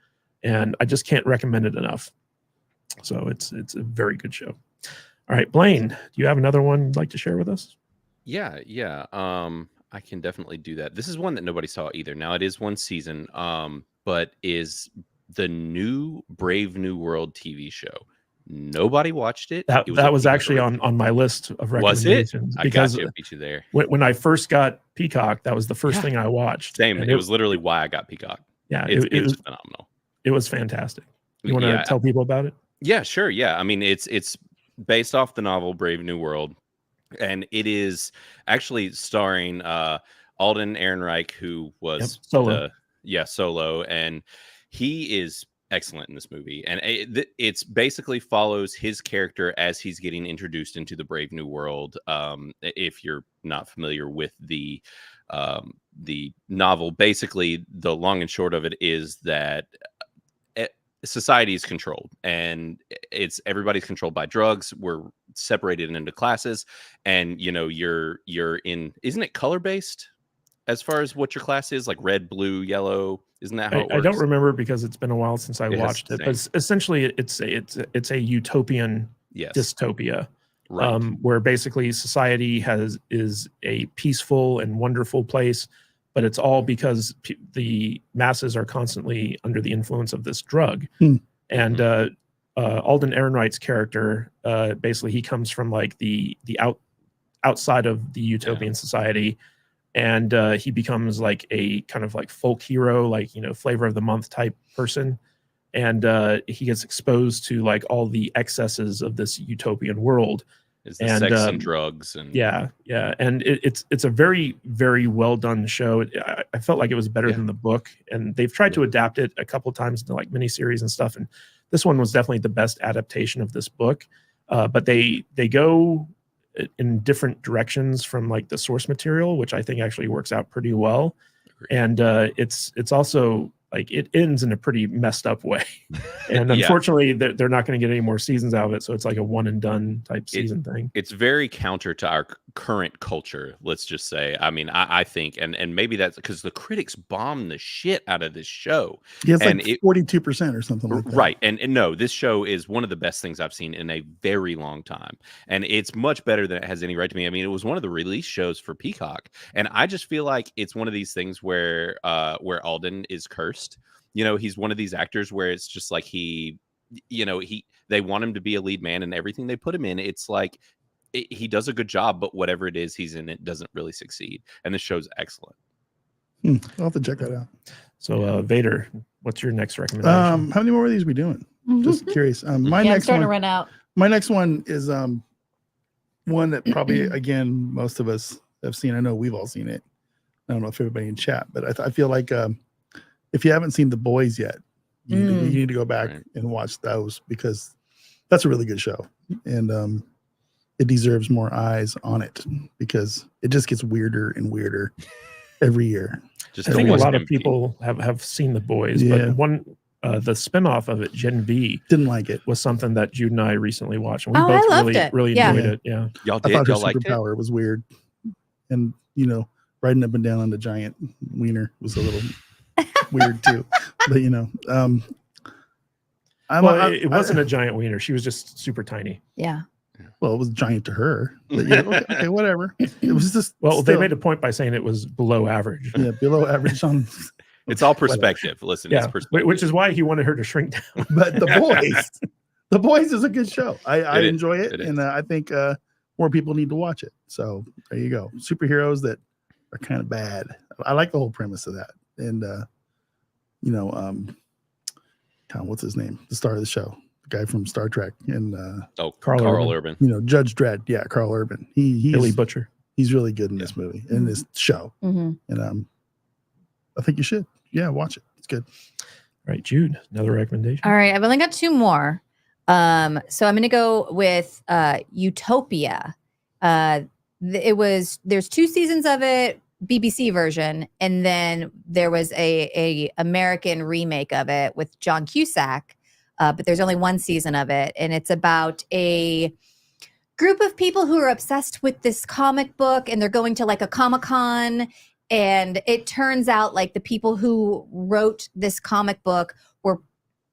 And I just can't recommend it enough. So it's a very good show. All right, Blaine, do you have another one you'd like to share with us? Yeah. I can definitely do that. This is one that nobody saw either. Now, it is 1 season, but is the new Brave New World TV show. Nobody watched it. That was actually on my list of recommendations. Was it? Because I beat you there. When I first got Peacock, that was the first thing I watched. Same. It was literally why I got Peacock. Yeah, it was phenomenal. It was fantastic. You want to tell people about it? Yeah, sure. Yeah, I mean, it's based off the novel Brave New World, and it is actually starring Alden Ehrenreich, who was Solo, and he is excellent in this movie. And it's basically follows his character as he's getting introduced into the Brave New World. If you're not familiar with the novel, basically the long and short of it is that society is controlled, and everybody's controlled by drugs. We're separated into classes, and you know, you're in, isn't it color based as far as what your class is, like red, blue, yellow? Isn't that how it works? I don't remember because it's been a while since I watched it, but essentially it's a utopian dystopia, right? Where basically society is a peaceful and wonderful place, but it's all because the masses are constantly under the influence of this drug. And Alden Ehrenreich's character, basically he comes from like the outside of the utopian society, and he becomes like a kind of like folk hero, like, you know, flavor of the month type person. And he gets exposed to like all the excesses of this utopian world. Is the sex and drugs and and it's a very, very well done show. I felt like it was better than the book, and they've tried to adapt it a couple times into like miniseries and stuff, and this one was definitely the best adaptation of this book. But they go in different directions from like the source material, which I think actually works out pretty well. And it's also like it ends in a pretty messed up way. And unfortunately, they're not going to get any more seasons out of it. So it's like a one and done type season thing. It's very counter to our current culture, let's just say. I mean, I think, and maybe that's because the critics bomb the shit out of this show. Yeah, it's like 42% or something like that. Right. And no, this show is one of the best things I've seen in a very long time. And it's much better than it has any right to be. I mean, it was one of the release shows for Peacock. And I just feel like it's one of these things where Alden is cursed. You know, he's one of these actors where it's just like they want him to be a lead man, and everything they put him in, it's like he does a good job, but whatever it is he's in, it doesn't really succeed. And this show's excellent. I'll have to check that out. So Vader, what's your next recommendation? How many more of these are we doing? Just curious. My next starting one, to run out. My next one is one that probably again most of us have seen. I know we've all seen it. I don't know if everybody in chat, but I feel like if you haven't seen The Boys yet, you need to go back and watch those, because that's a really good show, and it deserves more eyes on it because it just gets weirder and weirder every year. I think a lot of people have seen The Boys, but the spinoff of it, Gen V, Didn't like it. was something that Jude and I recently watched, and we Oh, I both loved really it. really Yeah. enjoyed it. Yeah. Y'all I did? thought her Y'all liked it? superpower was weird, and riding up and down on the giant wiener was a little weird too. But It wasn't a giant wiener. She was just super tiny. Yeah. Well, it was giant to her. But yeah, okay, whatever. It was just They made a point by saying it was below average. yeah, below average on. It's all perspective. Listen, it's Yeah, perspective. which is why he wanted her to shrink down. But The Boys is a good show. I enjoy it, It and I think more people need to watch it. So there you go. Superheroes that are kind of bad. I like the whole premise of that. And what's his name? The star of the show, the guy from Star Trek, and Carl Urban. Judge Dredd. Yeah, Carl Urban. He's Billy Butcher. He's really good in this movie, in this show, Mm-hmm. and I think you should. Yeah, watch it. It's good. All right, Jude, another recommendation. All right, I've only got 2 more. So I'm going to go with Utopia. There's 2 seasons of it, BBC version, and then there was a American remake of it with John Cusack. But there's only 1 season of it, and it's about a group of people who are obsessed with this comic book, and they're going to like a Comic-Con, and it turns out like the people who wrote this comic book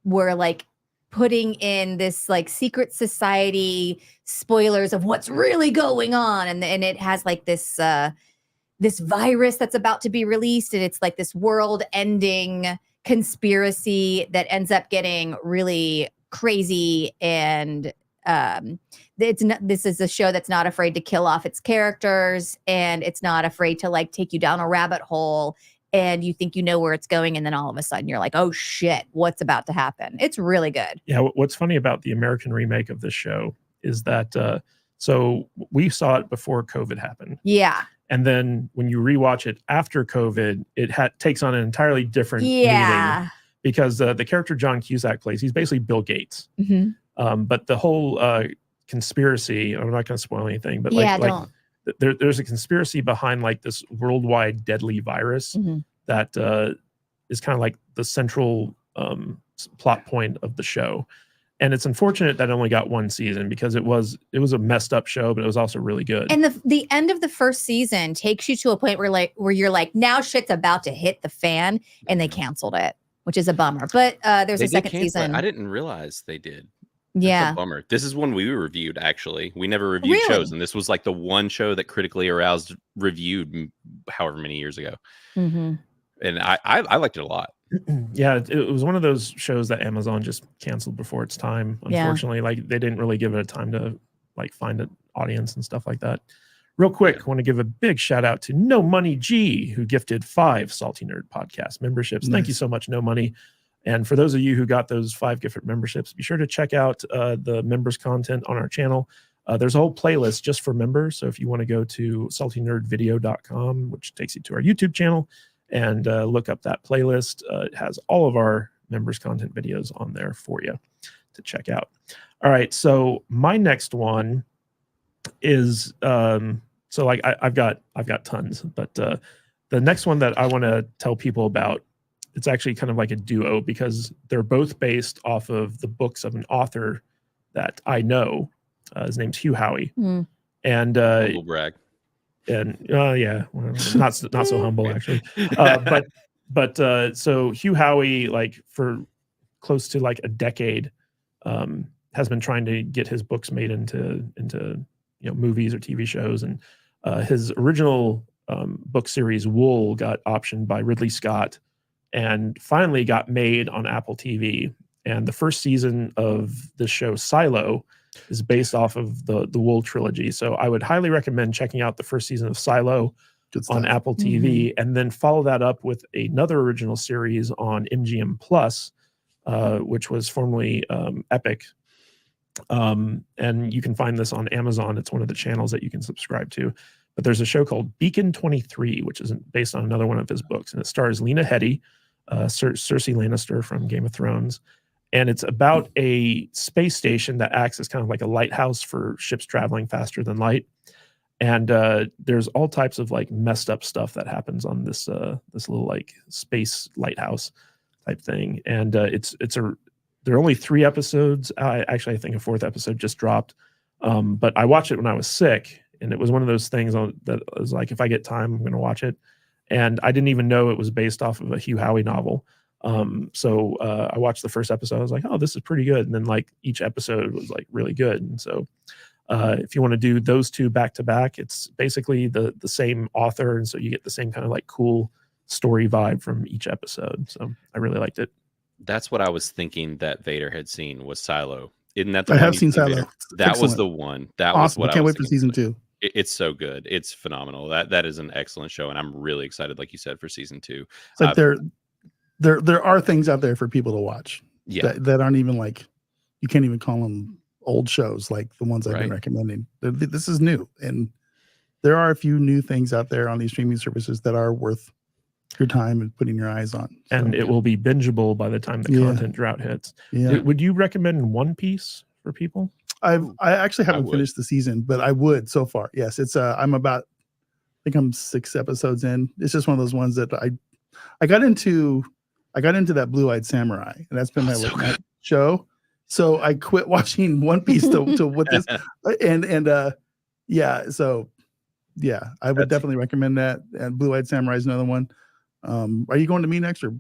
were like putting in this like secret society spoilers of what's really going on, and it has like this virus that's about to be released, and it's like this world-ending conspiracy that ends up getting really crazy. And this is a show that's not afraid to kill off its characters, and it's not afraid to like take you down a rabbit hole, and you think you know where it's going, and then all of a sudden you're like, oh shit, what's about to happen? It's really good. Yeah, what's funny about the American remake of this show is that so we saw it before COVID happened. Yeah. And then when you rewatch it after COVID, it takes on an entirely different meaning, because the character John Cusack plays, he's basically Bill Gates. Mm-hmm. But the whole conspiracy, I'm not going to spoil anything, but don't. There's a conspiracy behind like this worldwide deadly virus that is kind of like the central plot point of the show. And it's unfortunate that it only got 1 season, because it was a messed up show, but it was also really good. And the end of the first season takes you to a point where you're like, now shit's about to hit the fan, and they canceled it, which is a bummer. But there's a second season. I didn't realize they did. Yeah. That's a bummer. This is one we reviewed, actually. We never reviewed shows, and this was like the one show that Critically Aroused reviewed however many years ago. Mm-hmm. And I liked it a lot. Yeah, it was one of those shows that Amazon just canceled before its time. Unfortunately, like they didn't really give it a time to like find an audience and stuff like that. Real quick, I want to give a big shout out to No Money G, who gifted 5 Salty Nerd podcast memberships. Nice. Thank you so much, No Money. And for those of you who got those 5 gifted memberships, be sure to check out the members content on our channel. There's a whole playlist just for members. So if you want to go to saltynerdvideo.com, which takes you to our YouTube channel, and look up that playlist. It has all of our members content videos on there for you to check out. All right, so my next one is so like I've got tons, but the next one that I want to tell people about, it's actually kind of like a duo, because they're both based off of the books of an author that I know. His name's Hugh Howey, and Humble brag. And yeah, well, not so humble actually. But so Hugh Howey, like for close to like a decade, has been trying to get his books made into movies or TV shows, and his original book series Wool got optioned by Ridley Scott, and finally got made on Apple TV. And the first season of the show Silo is based off of the Wool trilogy. So I would highly recommend checking out the first season of Silo on Apple TV, and then follow that up with another original series on MGM Plus, which was formerly Epic. And you can find this on Amazon. It's one of the channels that you can subscribe to. But there's a show called Beacon 23, which is based on another one of his books, and it stars Lena Headey, Cersei Lannister from Game of Thrones. And it's about a space station that acts as kind of like a lighthouse for ships traveling faster than light. And there's all types of like messed up stuff that happens on this little like space lighthouse type thing. And there are only 3 episodes. Actually, I think a 4th episode just dropped. But I watched it when I was sick, and it was one of those things that was like, if I get time, I'm going to watch it. And I didn't even know it was based off of a Hugh Howey novel. So I watched the first episode. I was like, oh, this is pretty good. And then like each episode was like really good. And so if you want to do those 2 back to back, it's basically the same author. And so you get the same kind of like cool story vibe from each episode. So I really liked it. That's what I was thinking that Vader had seen was Silo. Isn't that the I one have you seen Vader? Silo. That Excellent. was the one. That Awesome. was what I can't was wait for thinking. season 2. It's so good. It's phenomenal. That is an excellent show, and I'm really excited, like you said, for season 2. It's like there are things out there for people to watch. Yeah. That aren't even like, you can't even call them old shows like the ones I've been Right. recommending. This is new, and there are a few new things out there on these streaming services that are worth your time and putting your eyes on. And it will be bingeable by the time the Yeah. content drought hits. Yeah, Would you recommend One Piece for people? I actually haven't would. finished the season, but I would so far. Yes, it's I'm about, I think I'm 6 episodes in. It's just one of those ones that I got into that Blue-Eyed Samurai, and that's been my So late good. night show. So I quit watching One Piece to with this, and yeah. So yeah, I would definitely recommend that. And Blue-Eyed Samurai is another one. Are you going to me next, or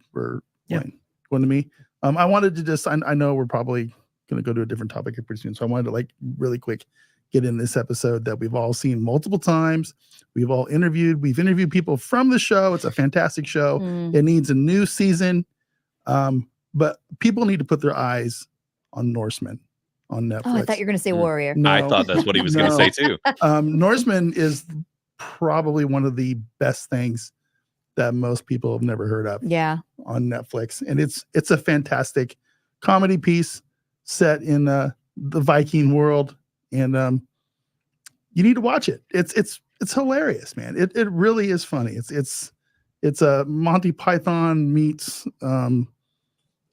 Yeah. Blaine? Going to me? I wanted to just, I know we're probably going to go to a different topic here pretty soon, so I wanted to like really quick get in this episode that we've all seen multiple times. We've interviewed people from the show. It's a fantastic show. It needs a new season, but people need to put their eyes on Norseman on Netflix. Oh, I thought you were going to say Warrior. No. I thought that's what he was going to No. say too. Norseman is probably one of the best things that most people have never heard of Yeah. on Netflix, and it's a fantastic comedy piece set in the Viking world, and you need to watch it. It's hilarious, man. It really is funny. It's a Monty Python meets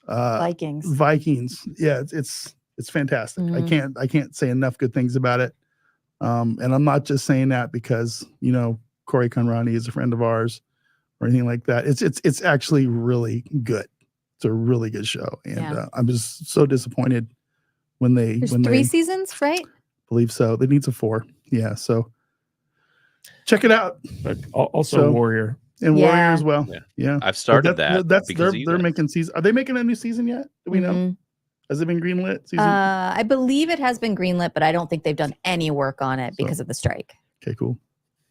Vikings. Yeah, it's fantastic. Mhm. I can't say enough good things about it. And I'm not just saying that because Corey Conrani is a friend of ours or anything like that. It's actually really good. It's a really good show, and Yeah. I was so disappointed when There's 3 seasons, right? believe so. They need a 4. Yeah, so check it out. But also So- Warrior. And Yeah. Warrior as well. Yeah. Yeah. I've started But that. That's because of you they're guys. making season. Are they making a new season yet? Do we know? Mhm. Has it been greenlit? Season? I believe it has been greenlit, but I don't think they've done any work on it because of the strike. Okay, cool.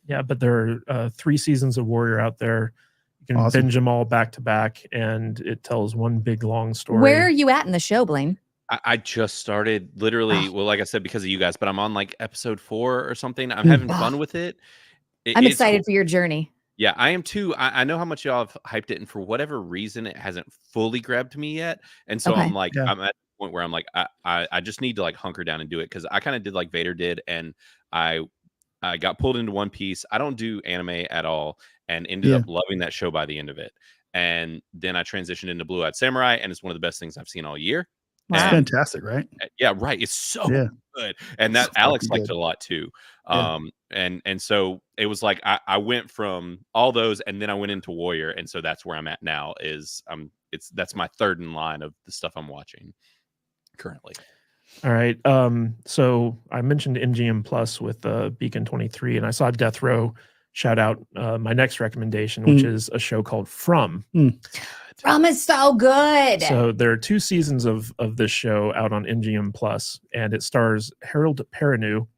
Yeah, but there are 3 seasons of Warrior out there. You can Awesome. binge them all back to back, and it tells one big long story. Where are you at in the show, Blaine? I just started literally, Oh. well, like I said, because of you guys, but I'm on like episode 4 or something. I'm having fun with it. I'm It's excited cool. for your journey. Yeah, I am too. I know how much y'all have hyped it, and for whatever reason, it hasn't fully grabbed me yet. And so Okay. I'm like, Yeah. I'm at the point where I'm like, I just need to like hunker down and do it, because I kind of did like Vader did, and I got pulled into One Piece. I don't do anime at all, and ended Yeah. up loving that show by the end of it. And then I transitioned into Blue-Eyed Samurai, and it's one of the best things I've seen all year. It's Wow. fantastic, right? Yeah, right. It's so Yeah. good, and that So Alex fucking liked good. it a lot too. Yeah. And so it was like I went from all those, and then I went into Warrior, and so that's where I'm at now. That's my third in line of the stuff I'm watching currently. All right. So I mentioned MGM Plus with Beacon 23, and I saw Death Row shout out my next recommendation, which is a show called From. From is so good. So there are 2 seasons of this show out on MGM Plus, and it stars Harold Perrineau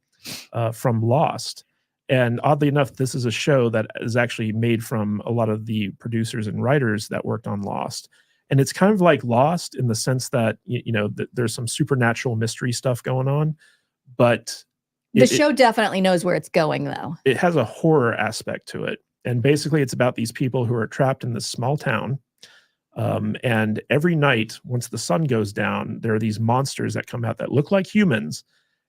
from Lost. And oddly enough, this is a show that is actually made from a lot of the producers and writers that worked on Lost. And it's kind of like Lost in the sense that there's some supernatural mystery stuff going on, but the show definitely knows where it's going, though. it has a horror aspect to it. And basically, it's about these people who are trapped in this small town. And every night, once the sun goes down, there are these monsters that come out that look like humans,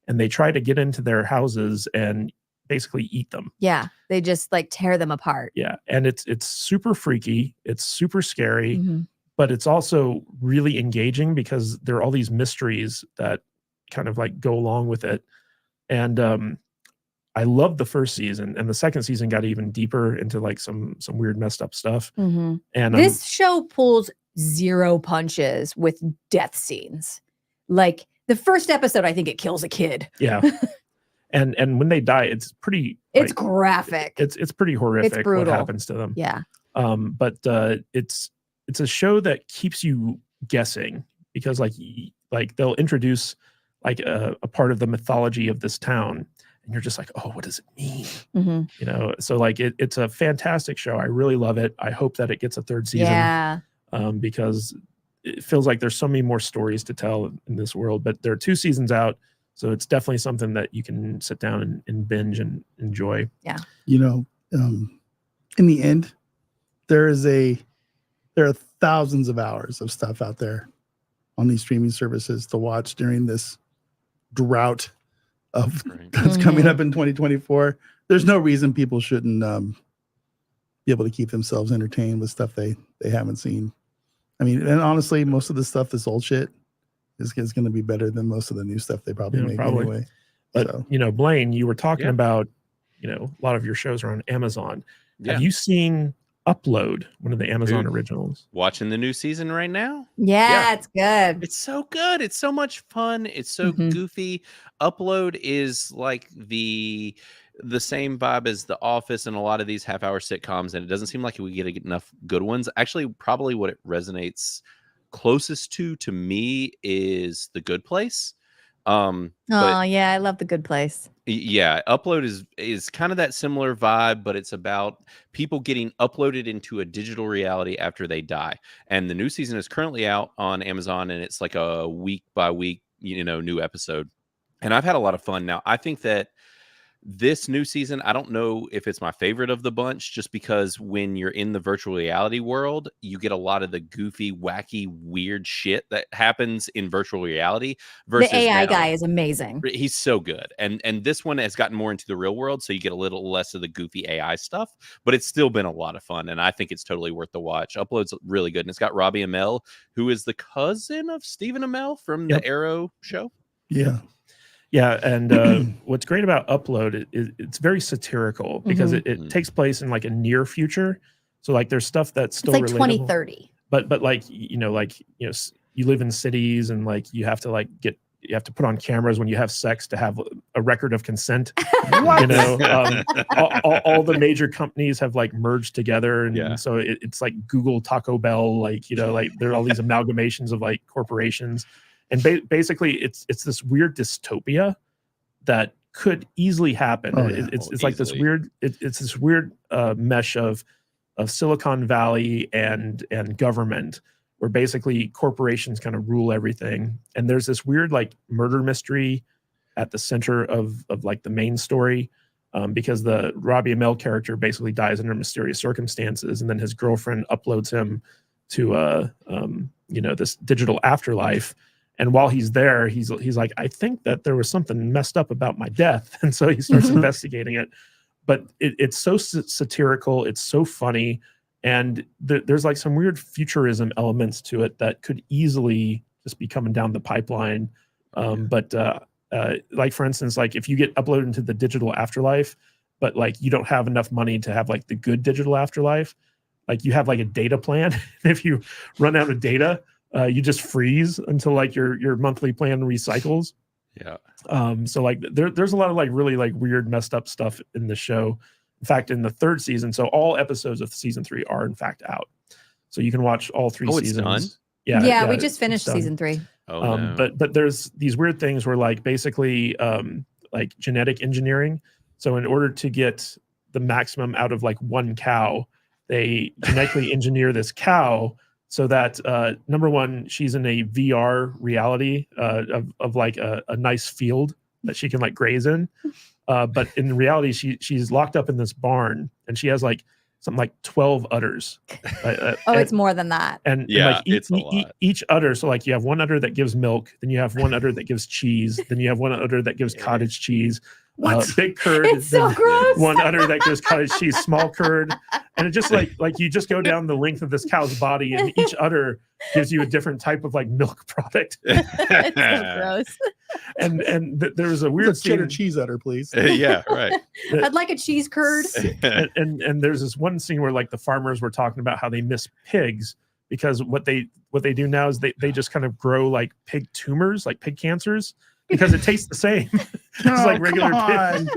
and they try to get into their houses and basically eat them. Yeah, they just like tear them apart. Yeah, and it's super freaky. It's super scary, Mhm. but it's also really engaging because there are all these mysteries that kind of like go along with it. And I loved the first season, and the second season got even deeper into like some weird messed up stuff. Mhm. And This show pulls zero punches with death scenes. Like the first episode, I think it kills a kid. Yeah. And when they die, it's pretty. It's graphic. It's pretty horrific. It's brutal. What happens to them. Yeah. But it's a show that keeps you guessing because like they'll introduce like a part of the mythology of this town, and you're just like, oh, what does it mean? Mm-hmm. You know, so like it's a fantastic show. I really love it. I hope that it gets a third season. Yeah. Because it feels like there's so many more stories to tell in this world. But there are 2 seasons out. So it's definitely something that you can sit down and binge and enjoy. Yeah. You know, in the end, there are thousands of hours of stuff out there on these streaming services to watch during this drought of that's coming up in 2024. There's no reason people shouldn't be able to keep themselves entertained with stuff they haven't seen. I mean, and honestly, most of the stuff is old shit. Is going to be better than most of the new stuff they probably make anyway. But so. you know, Blaine, you were talking about, you know, a lot of your shows are on Amazon. Yeah. Have you seen Upload, one of the Amazon originals? Watching the new season right now. Yeah, it's good. It's so good. It's so much fun. It's so goofy. Upload is like the same vibe as The Office and a lot of these half-hour sitcoms, and it doesn't seem like we get enough good ones. Actually, probably what it resonates closest to me is The Good Place. Oh yeah, I love The Good Place. Yeah, Upload is kind of that similar vibe, but it's about people getting uploaded into a digital reality after they die. And the new season is currently out on Amazon, and it's like a week by week, you know, new episode. And I've had a lot of fun. Now, I think that this new season, I don't know if it's my favorite of the bunch, just because when you're in the virtual reality world, you get a lot of the goofy, wacky, weird shit that happens in virtual reality. Versus the AI guy is amazing. He's so good. And this one has gotten more into the real world, so you get a little less of the goofy AI stuff, but it's still been a lot of fun, and I think it's totally worth the watch. Upload's really good, and it's got Robbie Amell, who is the cousin of Stephen Amell from the Arrow show. Yeah. Yeah, and what's great about Upload is it's very satirical because it takes place in like a near future. So like there's stuff that's still it's like relatable. 2030. But like you know you live in cities and like you have to put on cameras when you have sex to have a record of consent. You know, all the major companies have like merged together, and so it's like Google, Taco Bell, like, you know, like there are all these amalgamations of like corporations. And basically, it's this weird dystopia that could easily happen. It's like this weird it's this weird mesh of Silicon Valley and government, where basically corporations kind of rule everything. And there's this weird like murder mystery at the center of like the main story, because the Robbie Amell character basically dies under mysterious circumstances, and then his girlfriend uploads him to you know, this digital afterlife. And while he's there, he's like, I think that there was something messed up about my death. And so he starts investigating it. But it's so satirical. It's so funny. And there's like some weird futurism elements to it that could easily just be coming down the pipeline. But like, for instance, like if you get uploaded into the digital afterlife, but like you don't have enough money to have like the good digital afterlife, like you have like a data plan. If you run out of data, you just freeze until like your monthly plan recycles. Yeah. So like there's a lot of like really like weird messed up stuff in the show. In fact, in the 3rd season, so all episodes of season 3 are in fact out. So you can watch all 3 seasons. It's done? Yeah, we just finished season 3. Oh, no. But there's these weird things where like basically like genetic engineering. So in order to get the maximum out of like one cow, they genetically engineer this cow so that number one, she's in a VR reality of like a nice field that she can like graze in. But in reality, she's locked up in this barn, and she has like something like 12 udders. It's more than that. And like each udder. So like you have one udder that gives milk, then you have one udder that gives cheese, then you have one udder that gives cottage cheese. Big curd, it's so gross. One udder that gives cottage cheese, small curd, and it just like you just go down the length of this cow's body, and each udder gives you a different type of like milk product. It's so gross. And there's a weird cheddar cheese udder, please. Yeah, right. I'd like a cheese curd. And there's this one scene where like the farmers were talking about how they miss pigs because what they do now is they just kind of grow like pig tumors, like pig cancers, because it tastes the same. It's like regular pig.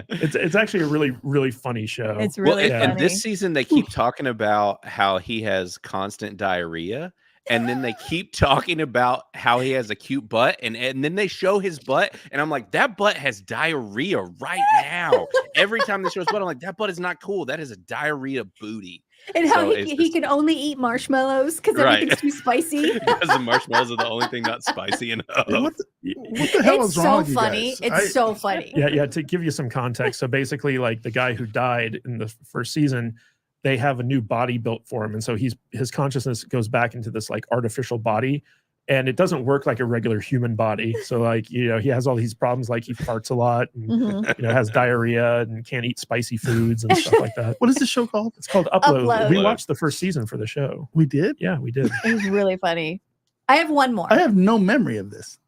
It's actually a really, really funny show. It's really funny. And this season they keep talking about how he has constant diarrhea. And then they keep talking about how he has a cute butt, and then they show his butt, and I'm like, that butt has diarrhea right now. Every time they show his butt, I'm like, that butt is not cool. That is a diarrhea booty. And how he can only eat marshmallows because everything's too spicy. Because the marshmallows are the only thing not spicy enough. What the hell is wrong with you guys? It's so funny. Yeah. To give you some context, so basically, like the guy who died in the first season, they have a new body built for him, and so his consciousness goes back into this like artificial body, and it doesn't work like a regular human body. So like he has all these problems, like he farts a lot, and has diarrhea and can't eat spicy foods and stuff like that. What is the show called? It's called Upload. We watched the first season for the show. We did? Yeah, we did. It was really funny. I have one more. I have no memory of this.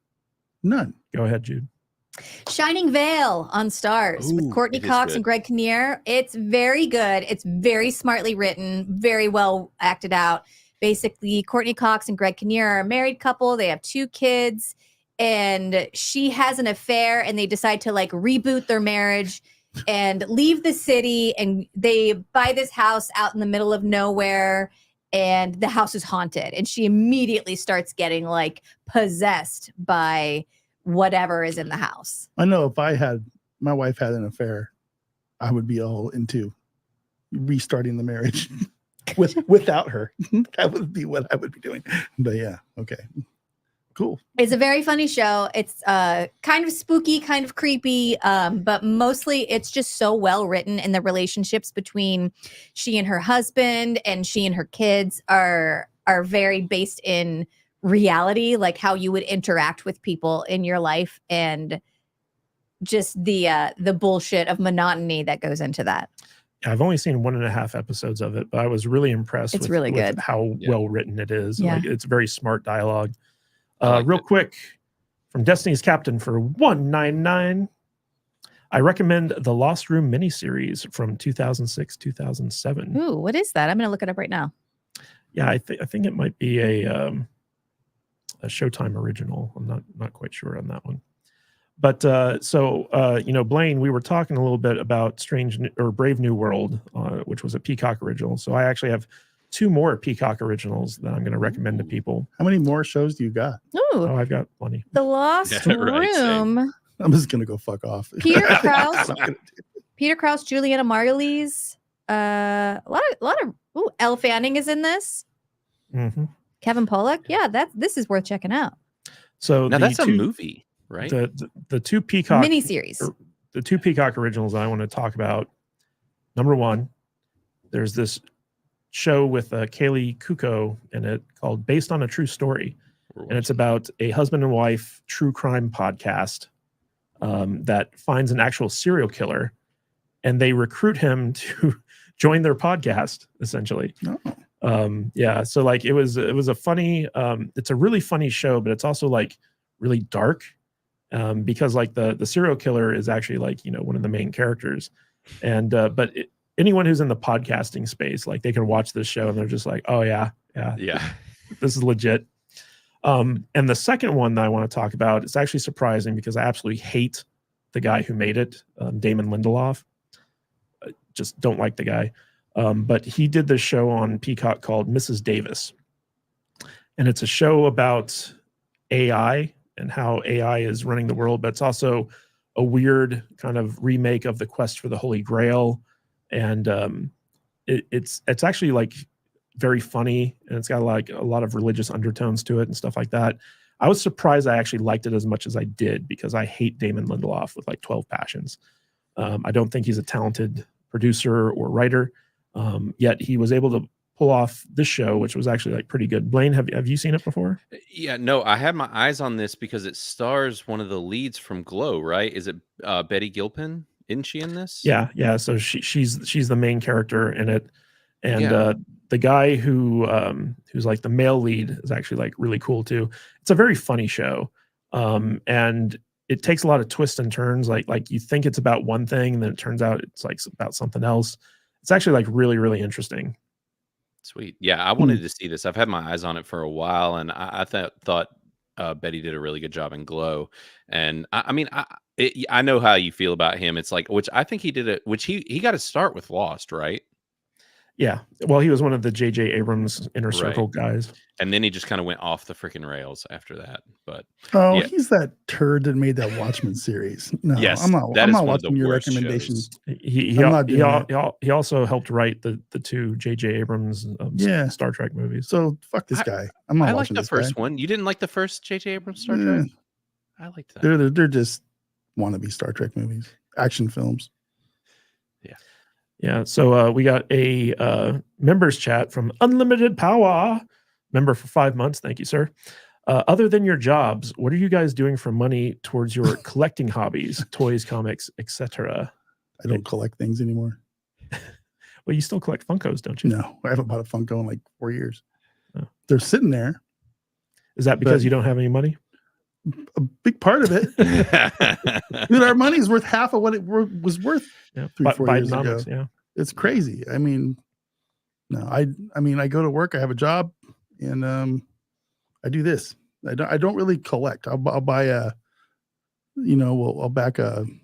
None. Go ahead, Jude. Shining Veil on Stars with Courtney Cox and Greg Kinnear. It's very good. It's very smartly written, very well acted out. Basically, Courtney Cox and Greg Kinnear are a married couple. They have 2 kids, and she has an affair, and they decide to like reboot their marriage and leave the city. And they buy this house out in the middle of nowhere, and the house is haunted. And she immediately starts getting like possessed by whatever is in the house. I know if my wife had an affair, I would be all into restarting the marriage without her. That would be what I would be doing. But yeah, okay. Cool. It's a very funny show. It's kind of spooky, kind of creepy, but mostly it's just so well written, and the relationships between she and her husband and she and her kids are very based in reality, like how you would interact with people in your life, and just the bullshit of monotony that goes into that. I've only seen 1.5 episodes of it, but I was really impressed with how well written it is. Yeah. Like, it's very smart dialogue. Real quick, from Destiny's Captain for $1.99, I recommend the Lost Room miniseries from 2006-2007. Ooh, what is that? I'm gonna look it up right now. Yeah, I think it might be a Showtime original. I'm not quite sure on that one. But Blaine, we were talking a little bit about Brave New World, which was a Peacock original. So I actually have 2 more Peacock originals that I'm going to recommend to people. How many more shows do you got? Ooh, Oh, I've got plenty. The Lost Room. I'm just gonna go fuck off. Peter Krause, Juliana Margulies. A lot of. Ooh, Elle Fanning is in this. Mm-hmm. Kevin Pollak. Yeah, this is worth checking out. So now that's a movie, right? The 2 Peacock miniseries. The 2 Peacock originals I want to talk about. Number 1, there's this show with Kaylee Kuko in it called Based on a True Story, and it's about a husband and wife true crime podcast that finds an actual serial killer, and they recruit him to join their podcast, essentially. Yeah, so like it was a funny, it's a really funny show, but it's also like really dark, because like the serial killer is actually like, one of the main characters, and anyone who's in the podcasting space, like they can watch this show and they're just like, oh yeah, this is legit. And the second one that I want to talk about, it's actually surprising because I absolutely hate the guy who made it, Damon Lindelof. I just don't like the guy. But he did this show on Peacock called Mrs. Davis. And it's a show about AI and how AI is running the world, but it's also a weird kind of remake of The Quest for the Holy Grail. And it's actually like very funny, and it's got like a lot of religious undertones to it and stuff like that. I was surprised I actually liked it as much as I did, because I hate Damon Lindelof with like 12 passions. I don't think he's a talented producer or writer, yet he was able to pull off this show, which was actually like pretty good. Blaine, have you seen it before? Yeah, no, I had my eyes on this because it stars one of the leads from Glow, right? Is it Betty Gilpin? Isn't she in this? Yeah. So she's the main character in it, and the guy who's like the male lead is actually like really cool too. It's a very funny show, and it takes a lot of twists and turns. Like you think it's about one thing, and then it turns out it's like about something else. It's actually like really, really interesting. Sweet. Yeah, I wanted to see this. I've had my eyes on it for a while, and I thought Betty did a really good job in Glow. And I mean, I know how you feel about him. It's like, which I think he did it, which he got to start with Lost, right? Yeah. Well, he was one of the J.J. Abrams Inner Circle guys. And then he just kind of went off the freaking rails after that. But he's that turd that made that Watchmen series. No, yes, I'm not watching your recommendations. He also helped write the two J.J. Abrams Star Trek movies. So fuck this guy. I'm not watching this guy. I like the first one. You didn't like the first J.J. Abrams Star Trek? I liked that. They're just wannabe Star Trek movies, action films. Yeah. So we got a members chat from Unlimited Power, member for 5 months. Thank you, sir. Other than your jobs, what are you guys doing for money towards your collecting hobbies, toys, comics, etc.? I don't collect things anymore. Well, you still collect Funkos, don't you? No, I haven't bought a Funko in like 4 years. Oh. They're sitting there. Is that because you don't have any money? A big part of it. Dude, our money's worth half of what it was worth 3-4 years ago. Yeah, it's crazy. I mean, no, I mean, I go to work, I have a job, and I do this. I don't really collect. I'll buy I'll back some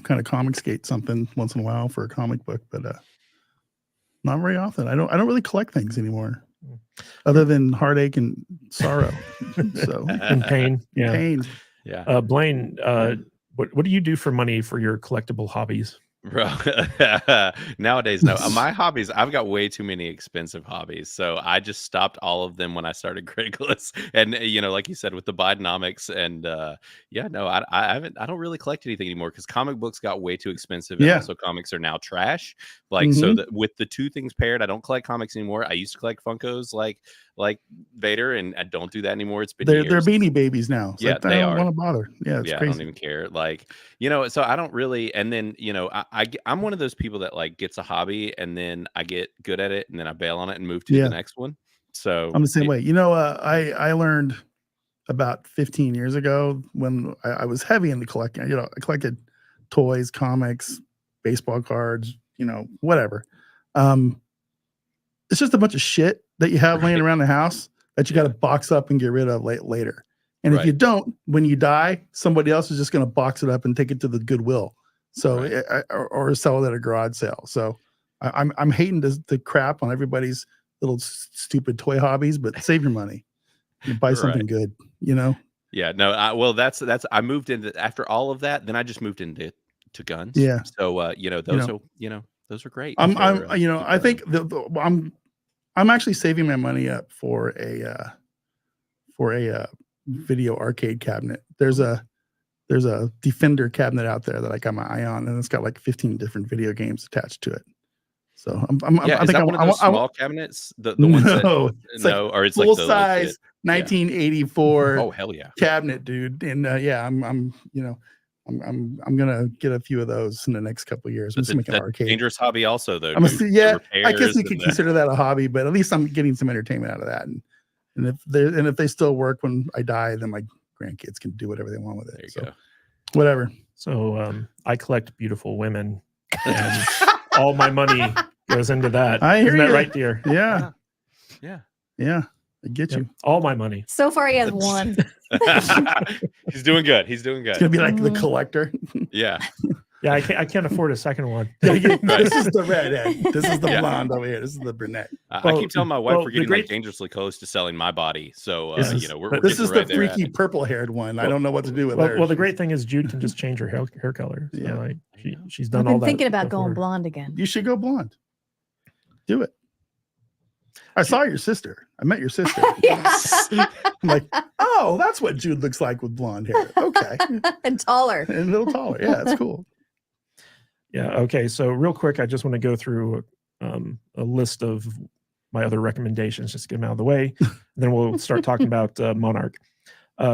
kind of comic skate something once in a while for a comic book, but not very often. I don't really collect things anymore. Other than heartache and sorrow, so and pain, pain. Yeah. Blaine, what do you do for money for your collectible hobbies? Bro, nowadays, no. My hobbies, I've got way too many expensive hobbies. So I just stopped all of them when I started Criticless. And, like you said, with the Bidenomics and I don't really collect anything anymore because comic books got way too expensive. And also comics are now trash. So that with the two things paired, I don't collect comics anymore. I used to collect Funkos like Vader, and I don't do that anymore. It's been years. They're Beanie Babies now. It's yeah, I don't want to bother. Yeah, it's crazy. I don't even care. So I don't really. And then I'm one of those people that gets a hobby and then I get good at it and then I bail on it and move to the next one. So I'm the same way. I learned about 15 years ago when I was heavy into collecting. I collected toys, comics, baseball cards, whatever. It's just a bunch of shit that you have laying around the house that you got to box up and get rid of later. And if you don't, when you die, somebody else is just going to box it up and take it to the Goodwill. So, or sell it at a garage sale. So I'm hating to crap on everybody's little stupid toy hobbies, but save your money and buy something good, Yeah, no, that's I moved into after all of that. Then I just moved into guns. Yeah. So, those are great. I think I'm actually saving my money up for a video arcade cabinet. There's a Defender cabinet out there that I got my eye on, and it's got like 15 different video games attached to it. So I think one of those small cabinets, the ones that or it's full size 1984. Oh hell yeah, cabinet, dude. And I'm gonna get a few of those in the next couple of years. I'm just making an arcade. Dangerous hobby, also though. I guess you could consider that a hobby, but at least I'm getting some entertainment out of that. And if they still work when I die, then my grandkids can do whatever they want with it. So whatever. So I collect beautiful women, and all my money goes into that. I hear Isn't that you. right, dear? Yeah. I get you. All my money. So far, he has one. He's doing good. It's gonna be like the collector. Yeah. Yeah, I can't afford a second one. This is the redhead. This is the blonde over here. This is the brunette. I keep telling my wife we're getting dangerously close to selling my body. So this is the freaky purple-haired one. I don't know what to do with her. Well, the great thing is Jude can just change her hair color. So she's done all that. I've been thinking about going blonde again. You should go blonde. Do it. I saw your sister. I met your sister. I'm like, oh, that's what Jude looks like with blonde hair. Okay. And taller. And a little taller. Yeah, that's cool. Yeah. Okay. So real quick, I just want to go through a list of my other recommendations, just to get them out of the way. Then we'll start talking about Monarch.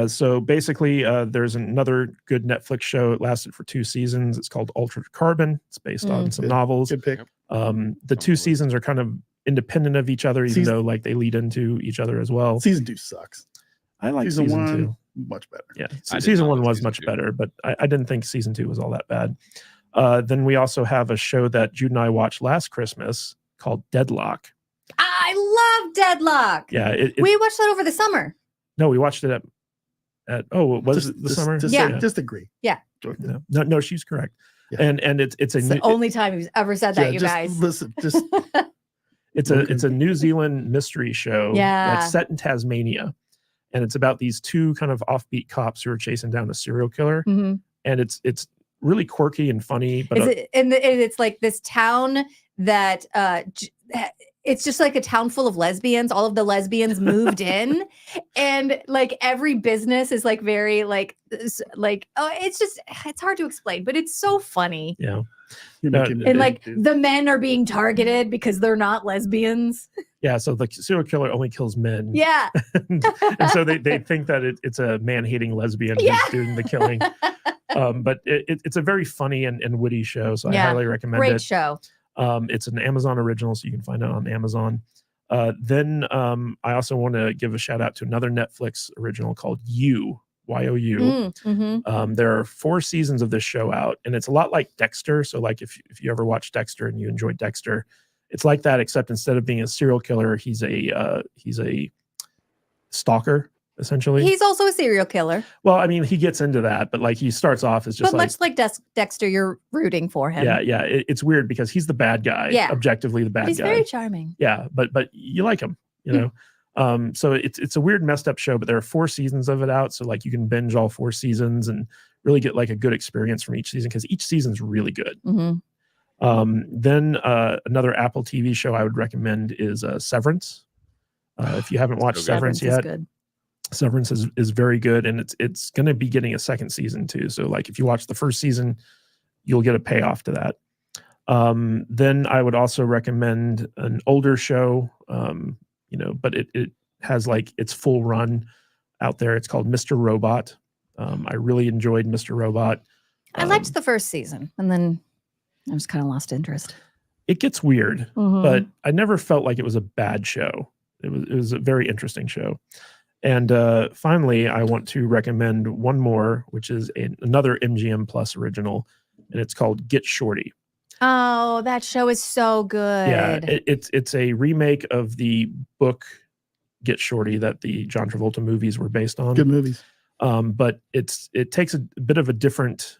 So basically, there's another good Netflix show. It lasted for 2 seasons. It's called Altered Carbon. It's based on some novels. Good pick. The 2 seasons are kind of independent of each other, even though they lead into each other as well. Season 2 sucks. I like season 2 much better. Yeah, season 1 was much better, but I didn't think season 2 was all that bad. Then we also have a show that Jude and I watched last Christmas called Deadlock. I love Deadlock. Yeah, We watched that over the summer. no, we watched it at was it the summer? Just agree. No, she's correct. Yeah. And it's It's the only time you've ever said that, you just guys. Listen, it's a New Zealand mystery show that's set in Tasmania, and it's about these two kind of offbeat cops who are chasing down a serial killer, Mhm. and it's really quirky and funny. But it's like this town that it's just like a town full of lesbians. All of the lesbians moved in, and like every business is like very like it's hard to explain, but it's so funny. yeah, And like the men are being targeted because they're not lesbians. yeah. So the serial killer only kills men. Yeah. and so they think that it's a man-hating lesbian Yeah. who's doing the killing. But it's a very funny and witty show, so I Yeah. highly recommend Great it. show. It's an Amazon original, so you can find it on Amazon. Then I also want to give a shout out to another Netflix original called You, Y-O-U. Mhm. There are 4 seasons of this show out, and it's a lot like Dexter. So like if you ever watch Dexter and you enjoyed Dexter, it's like that, except instead of being a serial killer, he's a stalker, essentially. He's also a serial killer, Well, I mean, he gets into that, but like he starts off as just but like, much like Dexter, you're rooting for him. yeah. It's weird because he's the bad guy, Yeah. objectively the bad But he's guy. very charming. Yeah, but you like him, you know. So it's a weird, messed up show, but there are 4 seasons of it out, so like you can binge all 4 seasons and really get like a good experience from each season because each season's really good. Mhm. Then another Apple TV show I would recommend is Severance. If you haven't watched So good. Severance is yet, good. Severance is very good, and it's going to be getting a second season too. So like if you watch the first season, you'll get a payoff to that. Then I would also recommend an older show, but it has like its full run out there. It's called Mr. Robot. I really enjoyed Mr. Robot. I liked the first season, and then I just kind of lost interest. It gets weird, Mhm. but I never felt like it was a bad show. It was a very interesting show. And finally, I want to recommend one more, which is another MGM Plus original, and it's called Get Shorty. Oh, that show is so good. Yeah, it's a remake of the book Get Shorty that the John Travolta movies were based on. Good movies. But it takes a bit of a different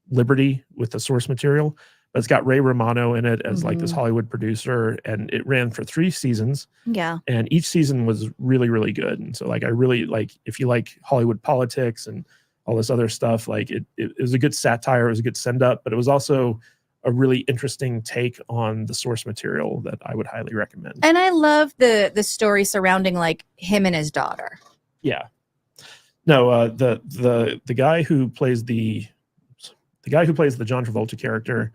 liberty with the source material. But it's got Ray Romano in it as like this Hollywood producer, and it ran for 3 seasons. Yeah. And each season was really, really good. And so like I really like, if you like Hollywood politics and all this other stuff, like it was a good satire, it was a good send up, but it was also a really interesting take on the source material that I would highly recommend. And I love the story surrounding like him and his daughter. Yeah. No, the guy who plays the John Travolta character,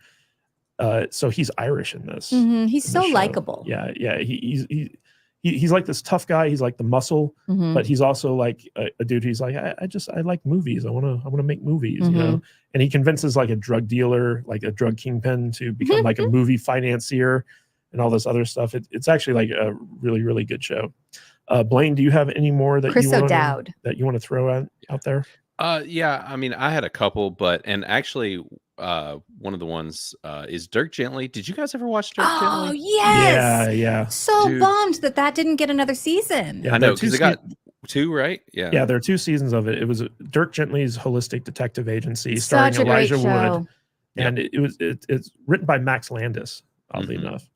so he's Irish in this. Mhm. He's in so this show. likable. Yeah. He's like this tough guy. He's like the muscle, Mhm. but he's also like a dude. He's like, I like movies. I want to make movies, you know. And he convinces like a drug dealer, like a drug kingpin, to become like a movie financier and all this other stuff. It's actually like a really, really good show. Blaine, do you have any more that Chris you want O'Dowd. to throw out there? Yeah, I mean, I had a couple, and actually, one of the ones is Dirk Gently. Did you guys ever watch Dirk Oh, Gently? yes. Yeah. So Dude. bummed that didn't get another season. Yeah, I there know are 2 because it got 2, right? Yeah, there are 2 seasons of it. It was Dirk Gently's holistic detective agency Such starring a great Elijah show. Wood, and it's written by Max Landis, oddly enough,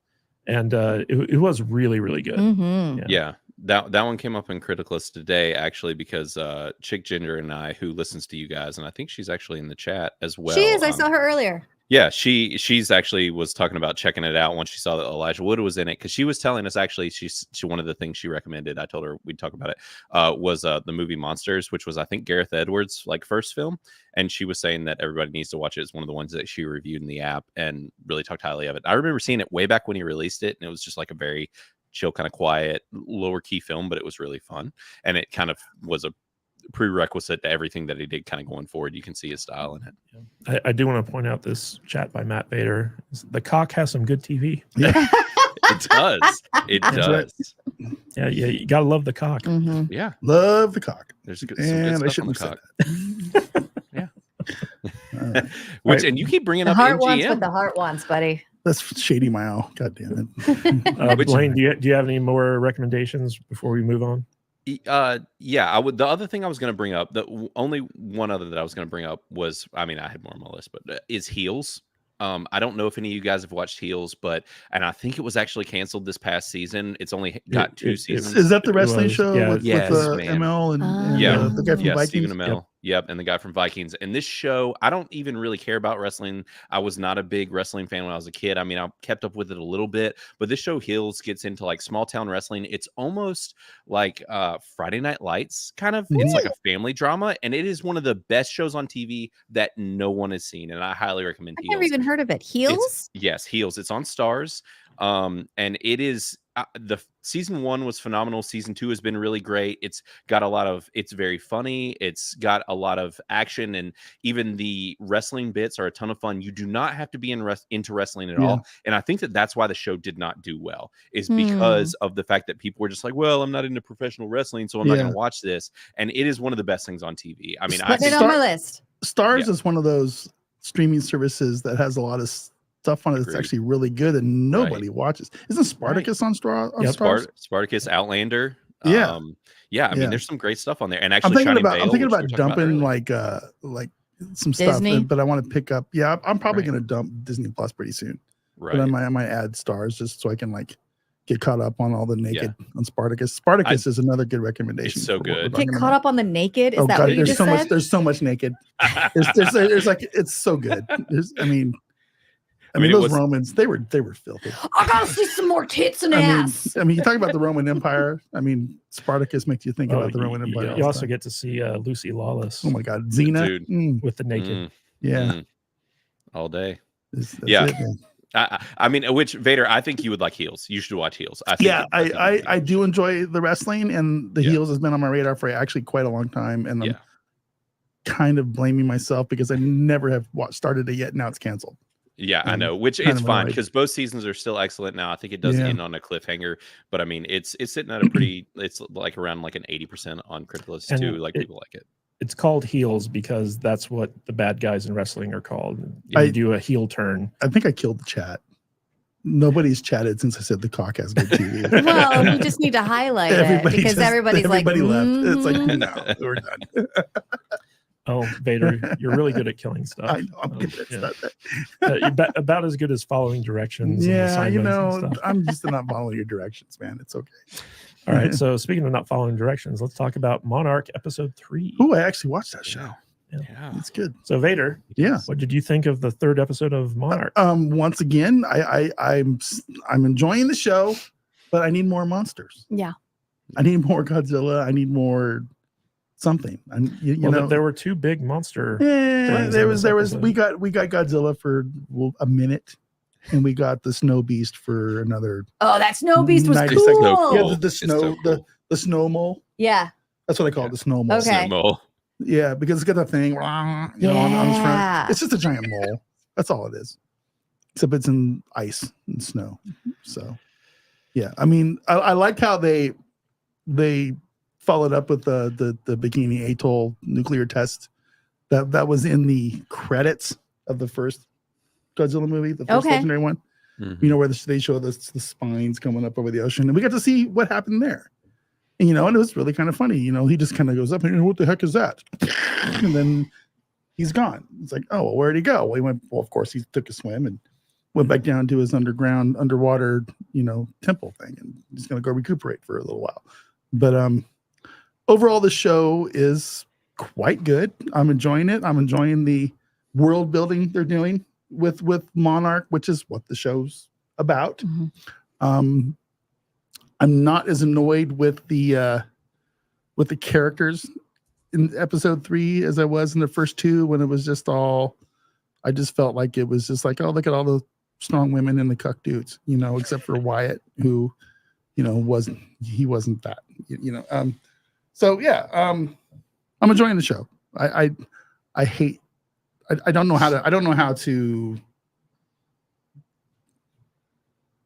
and it was really, really good. Mhm. Yeah. That one came up in Criticless today, actually, because Chick Ginger and I, who listens to you guys, and I think she's actually in the chat as well. She is. I saw her earlier. Yeah, she's actually was talking about checking it out once she saw that Elijah Wood was in it, because she was telling us actually she one of the things she recommended, I told her we'd talk about it, was the movie Monsters, which was I think Gareth Edwards' like first film, and she was saying that everybody needs to watch it. It's one of the ones that she reviewed in the app and really talked highly of it. I remember seeing it way back when he released it, and it was just like a very chill, kind of quiet, lower key film, but it was really fun, and it kind of was a prerequisite to everything that he did kind of going forward. You can see his style in it. I do want to point out this chat by Matt Vader. The Cock has some good TV. Yeah. It does. It does. Yeah, you gotta love the Cock. Mhm. Yeah. Love the cock. There's some And I good stuff on shouldn't the have said cock. Yeah. All right. Which, and you keep bringing The up heart wants MGM. what the heart wants, buddy. That's shady mile. God damn it. Blaine, do you have any more recommendations before we move on? Yeah, I would. The other thing I was going to bring up, only one other that I was going to bring up was, I mean, I had more on my list, but is Heels. I don't know if any of you guys have watched Heels, and I think it was actually canceled this past season. It's only got 2 seasons. Is that the wrestling show with man. ML and the guy from Vikings? Stephen Amell. Yep, and the guy from Vikings. And this show, I don't even really care about wrestling. I was not a big wrestling fan when I was a kid. I mean, I kept up with it a little bit, but this show Heels gets into like small town wrestling. It's almost like Friday Night Lights kind of. It's like a family drama, and it is one of the best shows on TV that no one has seen, and I highly recommend Heels. I've never even heard of it. Heels? Yes, Heels. It's on Stars. And it is the season 1 was phenomenal. Season 2 has been really great. It's got it's very funny. It's got a lot of action, and even the wrestling bits are a ton of fun. You do not have to be into wrestling at all. And I think that's why the show did not do well, is because of the fact that people were just like, well, I'm not into professional wrestling, so I'm not going to watch this. And it is one of the best things on TV. I mean, I think on my list. Stars is one of those streaming services that has a lot of stuff on it that's actually really good and nobody watches. Isn't Spartacus on Stars? Spartacus, Outlander. Yeah. I mean, there's some great stuff on there. And actually, I'm thinking about dumping like some Disney stuff, but I want to pick up. Yeah, I'm probably going to dump Disney Plus pretty soon. Right. But I might add Stars just so I can like get caught up on all the naked on Spartacus. Spartacus is another good recommendation. It's so good. Get caught up on the naked? Is that what you just said? There's so much naked. There's like, it's so good. I mean, those Romans, they were filthy. I gotta see some more tits and ass. I mean, you talk about the Roman Empire. I mean, Spartacus makes you think about the Roman Empire. You also get to see Lucy Lawless. Oh my God, Xena with the naked. All day. That's it, I mean, which Vader, I think you would like Heels. You should watch Heels. I do enjoy the wrestling, and the Heels has been on my radar for actually quite a long time, and I'm kind of blaming myself because I never have started it yet. Now it's canceled. Yeah, I know, which it's fine because both seasons are still excellent now. I think it does end on a cliffhanger, but I mean, it's sitting at a pretty, it's like around like an 80% on Criticless too. Like people like it. It's called Heels because that's what the bad guys in wrestling are called. You do a heel turn. I think I killed the chat. Nobody's chatted since I said the cock has good TV. Well, you just need to highlight it because everybody left. It's like, no, we're done. Oh, Vader, you're really good at killing stuff. I know, I'm good at stuff. About as good as following directions. Yeah, I'm just not following your directions, man. It's okay. All right. So speaking of not following directions, let's talk about Monarch episode 3. Oh, I actually watched that show. Yeah, it's good. So Vader, what did you think of the 3rd episode of Monarch? Once again, I'm enjoying the show, but I need more monsters. Yeah, I need more Godzilla. I need more something. And you know, there were 2 big monster. Yeah, there was. We got Godzilla for a minute, and we got the Snow Beast for another. Oh, that Snow Beast was 90 cool. Seconds. Yeah, the snow, so cool. the snow mole. Yeah, that's what I call it, the snow mole. Okay. Snow mole. Yeah, because it's got that thing, on its front. It's just a giant mole. That's all it is. Except it's in ice and snow. So, yeah, I mean, I liked how they followed up with the Bikini Atoll nuclear test that was in the credits of the first Godzilla movie, the first legendary one. Mm-hmm. You know, where they show the spines coming up over the ocean, and we got to see what happened there. And, and it was really kind of funny. He just kind of goes up and, what the heck is that? And then he's gone. It's like, oh, well, where'd he go? Well, he went, of course, he took a swim and went back down to his underwater, temple thing. And he's going to go recuperate for a little while. But overall, the show is quite good. I'm enjoying it. I'm enjoying the world building they're doing with Monarch, which is what the show's about. Mm-hmm. I'm not as annoyed with the characters in episode 3 as I was in the first 2 when it was just all. I just felt like it was just like, oh, look at all the strong women and the cuck dudes, except for Wyatt, who, wasn't that, So yeah, I'm enjoying the show. I don't know how to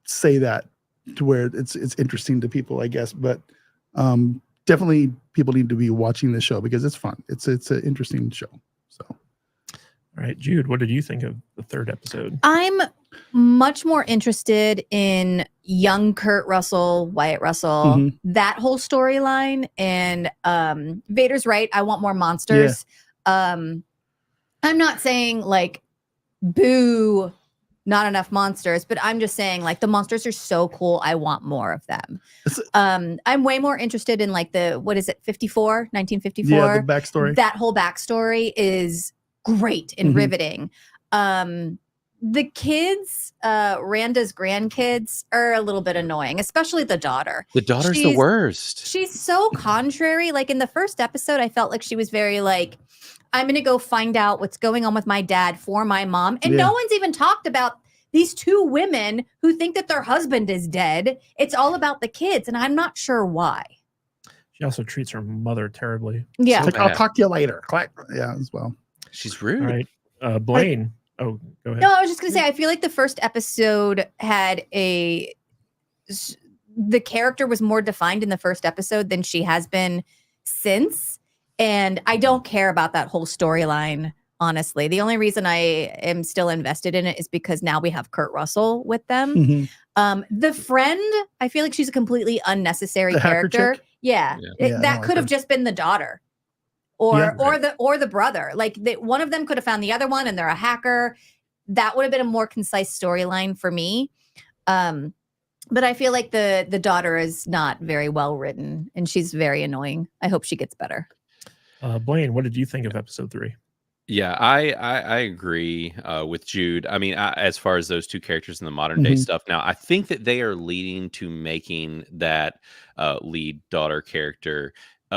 say that to where it's interesting to people, I guess, but definitely people need to be watching the show because it's fun. It's an interesting show. So, all right, Jude, what did you think of the 3rd episode? I'm much more interested in young Kurt Russell, Wyatt Russell, that whole storyline. And Vader's right. I want more monsters. I'm not saying like, boo, not enough monsters, but I'm just saying like the monsters are so cool. I want more of them. I'm way more interested in like what is it, 1954? Yeah, the backstory. That whole backstory is great and riveting. The kids, Randa's grandkids, are a little bit annoying, especially the daughter. The daughter's the worst. She's so contrary. Like in the first episode, I felt like she was very like, I'm going to go find out what's going on with my dad for my mom. And no one's even talked about these two women who think that their husband is dead. It's all about the kids. And I'm not sure why. She also treats her mother terribly. Yeah. It's like, I'll talk to you later. Yeah, as well. She's rude. All right. Blaine. Go ahead. No, I was just going to say, I feel like the first episode had the character was more defined in the first episode than she has been since. And I don't care about that whole storyline, honestly. The only reason I am still invested in it is because now we have Kurt Russell with them. The friend, I feel like she's a completely unnecessary character. That could have just been the daughter. Or the brother. Like one of them could have found the other one and they're a hacker. That would have been a more concise storyline for me. But I feel like the daughter is not very well written and she's very annoying. I hope she gets better. Blaine, what did you think of episode 3? Yeah, I agree with Jude. I mean, as far as those two characters in the modern day stuff, now I think that they are leading to making that lead daughter character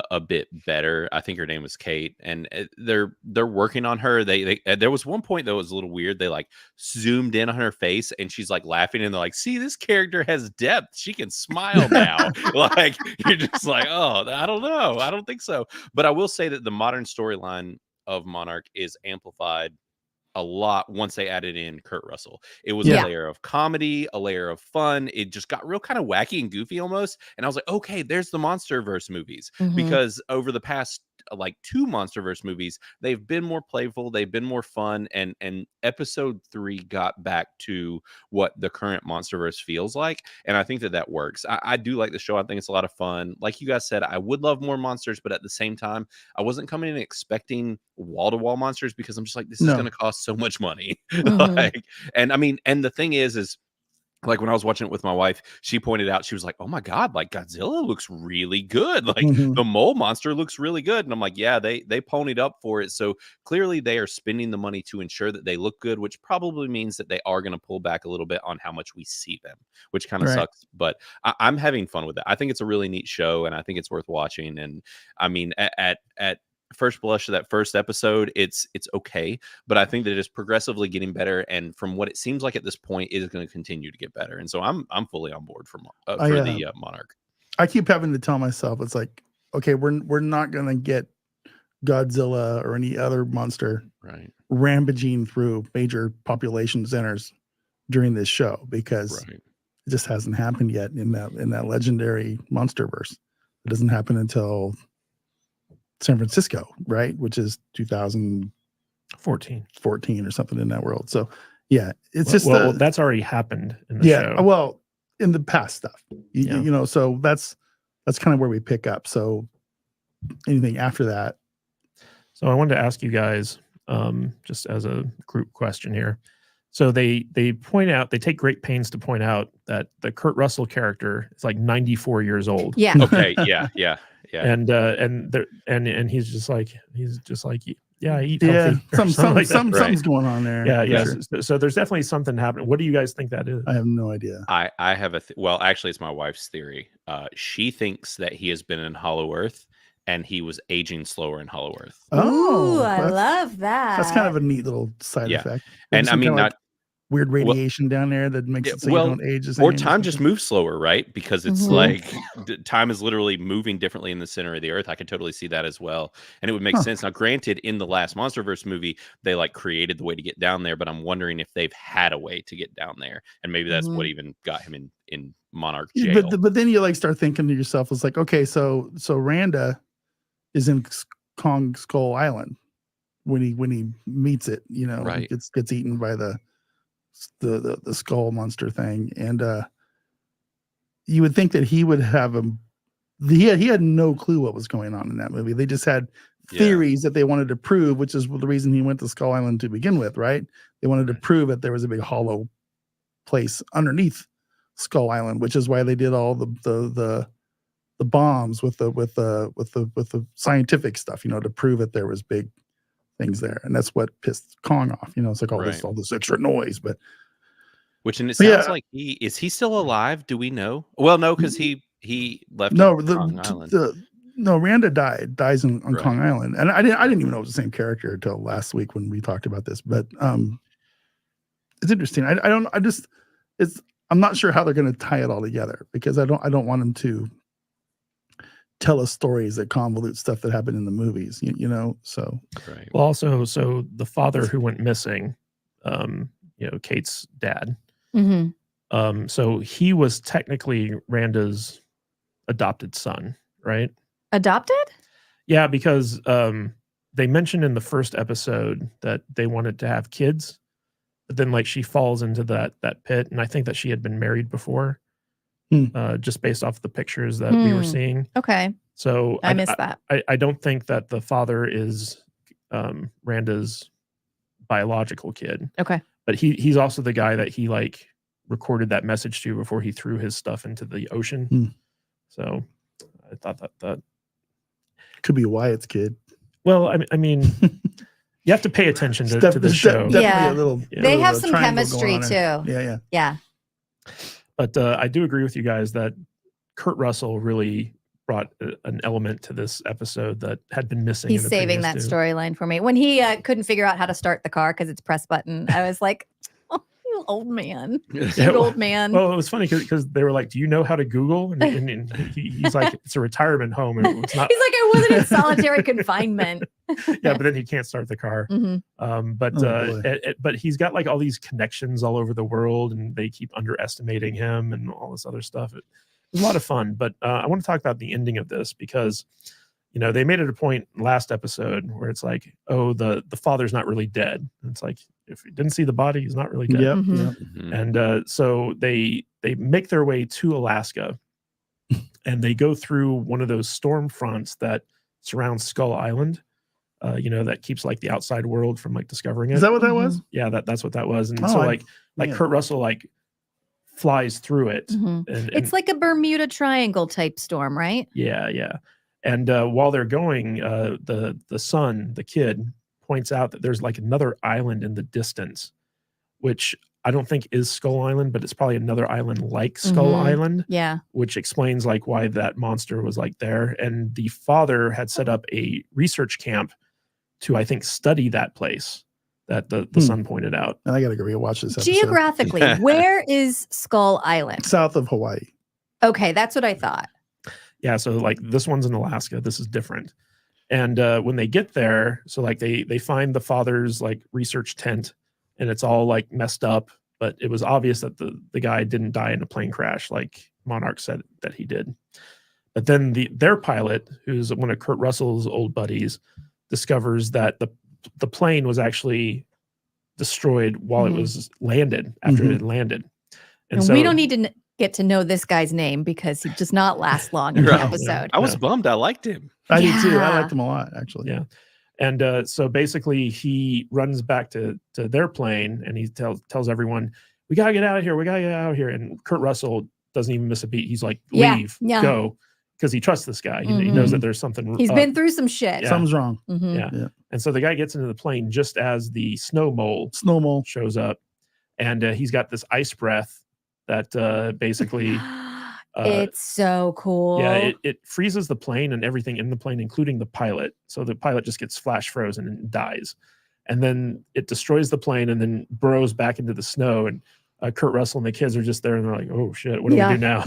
a bit better. I think her name was Kate, and they're working on her. They there was one point that was a little weird. They like zoomed in on her face, and she's like laughing, and they're like, "See, this character has depth. She can smile now." Like you're just like, "Oh, I don't know. I don't think so." But I will say that the modern storyline of Monarch is amplified a lot once they added in Kurt Russell. It was a layer of comedy, a layer of fun. It just got real kind of wacky and goofy almost. And I was like, okay, there's the Monsterverse movies. Because over the past like 2 Monsterverse movies, they've been more playful, they've been more fun, and episode 3 got back to what the current Monsterverse feels like, and I think that works. I do like the show. I think it's a lot of fun. Like you guys said, I would love more monsters, but at the same time, I wasn't coming in expecting wall-to-wall monsters because I'm just like, this is going to cost so much money. Like, and I mean, and the thing is like when I was watching it with my wife, she pointed out, she was like, "Oh my God, like Godzilla looks really good. Like the mole monster looks really good." And I'm like, yeah, they ponied up for it. So clearly they are spending the money to ensure that they look good, which probably means that they are going to pull back a little bit on how much we see them, which kind of sucks. But I'm having fun with it. I think it's a really neat show and I think it's worth watching. And I mean, at first blush of that first episode, it's okay, but I think that it is progressively getting better, and from what it seems like at this point, it is going to continue to get better. And so I'm fully on board for the Monarch. I keep having to tell myself, it's like, okay, we're not going to get Godzilla or any other monster rampaging through major population centers during this show, because it just hasn't happened yet in that legendary Monsterverse. It doesn't happen until San Francisco, right? Which is 2014 or something in that world. So yeah, it's that's already happened in the show. Well, in the past stuff, you know, so that's kind of where we pick up. So anything after that. So I wanted to ask you guys, just as a group question here. So they point out, they take great pains to point out that the Kurt Russell character is like 94 years old. Yeah. Okay. Yeah. And he's just like, yeah, I eat healthy. Something's going on there. Yeah. Sure. So there's definitely something happening. What do you guys think that is? I have no idea. I have well, actually, it's my wife's theory. She thinks that he has been in Hollow Earth and he was aging slower in Hollow Earth. Oh, I love that. That's kind of a neat little side effect. And I mean, not weird radiation down there that makes it so you don't age the same. Or time just moves slower, right? Because it's like time is literally moving differently in the center of the earth. I could totally see that as well. And it would make sense. Now, granted, in the last Monsterverse movie, they like created the way to get down there, but I'm wondering if they've had a way to get down there. And maybe that's what even got him in Monarch jail. But then you like start thinking to yourself, it's like, okay, so Randa is in Kong Skull Island when he meets it, you know, gets eaten by the the skull monster thing, and you would think that he would have he had no clue what was going on in that movie. They just had theories that they wanted to prove, which is the reason he went to Skull Island to begin with, right? They wanted to prove that there was a big hollow place underneath Skull Island, which is why they did all the bombs with the scientific stuff, to prove that there was big things there, and that's what pissed Kong off. It's like all this extra noise, but it sounds like is he still alive? Do we know? Well, no, because he left. Kong Island. No, Randa dies on Kong Island, and I didn't even know it was the same character until last week when we talked about this. But it's interesting. I'm not sure how they're going to tie it all together, because I don't want them to tell us stories that convolute stuff that happened in the movies. So well, also, so the father who went missing, Kate's dad. Mm-hmm. So he was technically Randa's adopted son, right? Adopted? Yeah, because they mentioned in the first episode that they wanted to have kids, but then like she falls into that pit, and I think that she had been married before, just based off the pictures that we were seeing. Okay. So I missed that. I don't think that the father is Randa's biological kid. Okay. But he's also the guy that he like recorded that message to before he threw his stuff into the ocean. So I thought that could be Wyatt's kid. Well, I mean, you have to pay attention to the show. They have some chemistry too. Yeah. But I do agree with you guys that Kurt Russell really brought an element to this episode that had been missing. He's saving that storyline for me. When he couldn't figure out how to start the car because it's press button, I was like, "Oh, you old man, old man." Well, it was funny because they were like, "Do you know how to Google?" And he's like, "It's a retirement home." And it's not. He's like, "I wasn't in solitary confinement." Yeah, but then he can't start the car. But he's got like all these connections all over the world, and they keep underestimating him and all this other stuff. It was a lot of fun, but I want to talk about the ending of this because, they made it a point last episode where it's like, oh, the father's not really dead. And it's like, if you didn't see the body, he's not really dead. Yep. And so they make their way to Alaska, and they go through one of those storm fronts that surrounds Skull Island. That keeps like the outside world from like discovering it. Is that what that was? Yeah, that's what that was. And so Kurt Russell like flies through it. And it's like a Bermuda Triangle type storm, right? Yeah. And while they're going, the son, the kid, points out that there's like another island in the distance, which I don't think is Skull Island, but it's probably another island like Skull Island. Yeah. Which explains like why that monster was like there. And the father had set up a research camp to, I think, study that place that the son pointed out. And I got to go rewatch this episode. Geographically, where is Skull Island? South of Hawaii. Okay, that's what I thought. Yeah, so like this one's in Alaska. This is different. And when they get there, so like they find the father's like research tent, and it's all like messed up, but it was obvious that the guy didn't die in a plane crash like Monarch said that he did. But then their pilot, who's one of Kurt Russell's old buddies, discovers that the plane was actually destroyed while it was landed, after it had landed. And so we don't need to get to know this guy's name because he does not last long in the episode. I was bummed. I liked him. I did too. I liked him a lot, actually. Yeah. And so basically he runs back to their plane, and he tells everyone, we got to get out of here. We got to get out of here. And Kurt Russell doesn't even miss a beat. He's like, leave, go. Because he trusts this guy. He knows that there's something. He's been through some shit. Yeah. Something's wrong. Yeah. And so the guy gets into the plane just as the snow mole shows up. And he's got this ice breath that basically... it's so cool. Yeah, it freezes the plane and everything in the plane, including the pilot. So the pilot just gets flash frozen and dies. And then it destroys the plane and then burrows back into the snow. And Kurt Russell and the kids are just there and they're like, oh shit, what do we do now?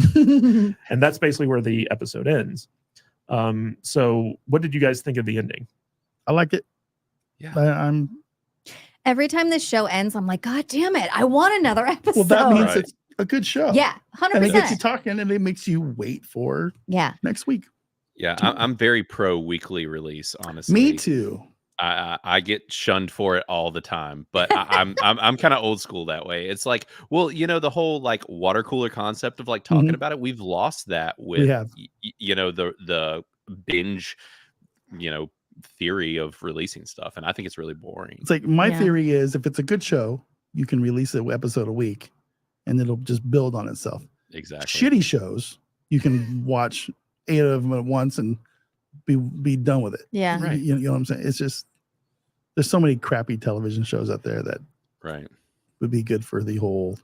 And that's basically where the episode ends. So what did you guys think of the ending? I liked it. Yeah. Every time this show ends, I'm like, God damn it, I want another episode. Well, that means it's a good show. Yeah, 100%. And it gets you talking, and it makes you wait for next week. Yeah, I'm very pro weekly release, honestly. Me too. I get shunned for it all the time, but I'm kind of old school that way. It's like, well, the whole like water cooler concept of like talking about it. We've lost that We with have. the binge, theory of releasing stuff, and I think it's really boring. It's like my Yeah. theory is if it's a good show, you can release an episode a week, and it'll just build on itself. Exactly. Shitty shows, you can watch 8 of them at once and be done with it. Yeah. Right. You know what I'm saying? It's just there's so many crappy television shows out there that Right. would be good for the whole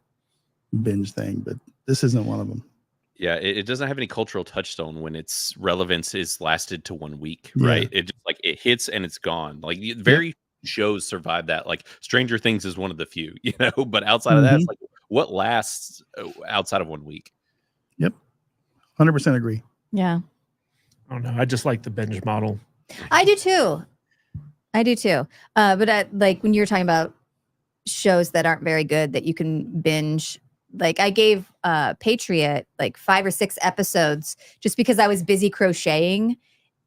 binge thing, but this isn't one of them. Yeah, it doesn't have any cultural touchstone when its relevance is lasted to 1 week, Yeah. right? It just like it hits and it's gone. Like very shows survive that. Like Stranger Things is one of the few, but outside of that, it's like what lasts outside of 1 week? 100% agree. Yeah. I don't know. I just like the binge model. I do too. But like when you're talking about shows that aren't very good that you can binge, like I gave Patriot like 5 or 6 episodes just because I was busy crocheting.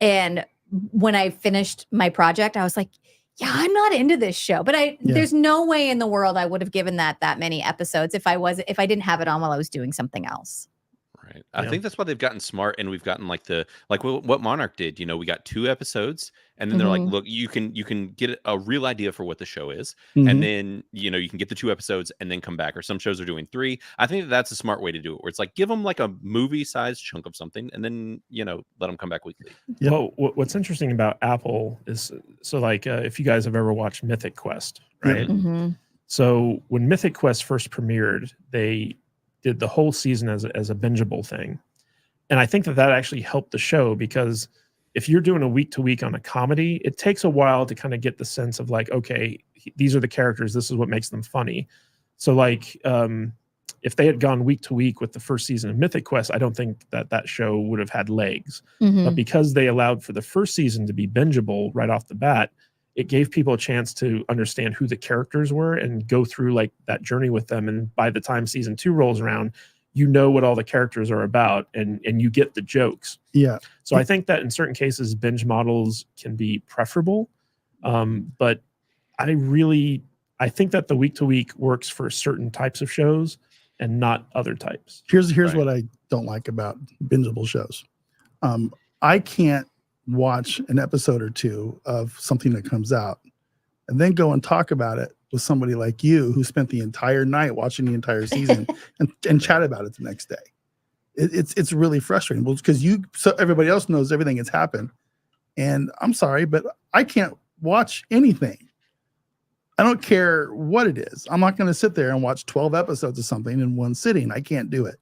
And when I finished my project, I was like, yeah, I'm not into this show. But there's no way in the world I would have given that many episodes if I didn't have it on while I was doing something else. Right. I think that's why they've gotten smart, and we've gotten like what Monarch did. We got 2 episodes, and then they're like, look, you can get a real idea for what the show is, and then you can get the 2 episodes and then come back. Or some shows are doing 3. I think that's a smart way to do it, where it's like give them like a movie-sized chunk of something, and then let them come back weekly. Yep. Well, what's interesting about Apple is so like if you guys have ever watched Mythic Quest, right? Mm-hmm. So when Mythic Quest first premiered, they did the whole season as a bingeable thing. And I think that actually helped the show, because if you're doing a week to week on a comedy, it takes a while to kind of get the sense of like, okay, these are the characters. This is what makes them funny. So like if they had gone week to week with the first season of Mythic Quest, I don't think that show would have had legs. But because they allowed for the first season to be bingeable right off the bat, it gave people a chance to understand who the characters were and go through like that journey with them. And by the time season 2 rolls around, what all the characters are about, and you get the jokes. Yeah. So I think that in certain cases, binge models can be preferable. But I think that the week to week works for certain types of shows and not other types. Here's what I don't like about bingeable shows. I can't watch an episode or 2 of something that comes out and then go and talk about it with somebody like you who spent the entire night watching the entire season and chat about it the next day. It's really frustrating because so everybody else knows everything that's happened, and I'm sorry, but I can't watch anything. I don't care what it is. I'm not going to sit there and watch 12 episodes of something in one sitting. I can't do it.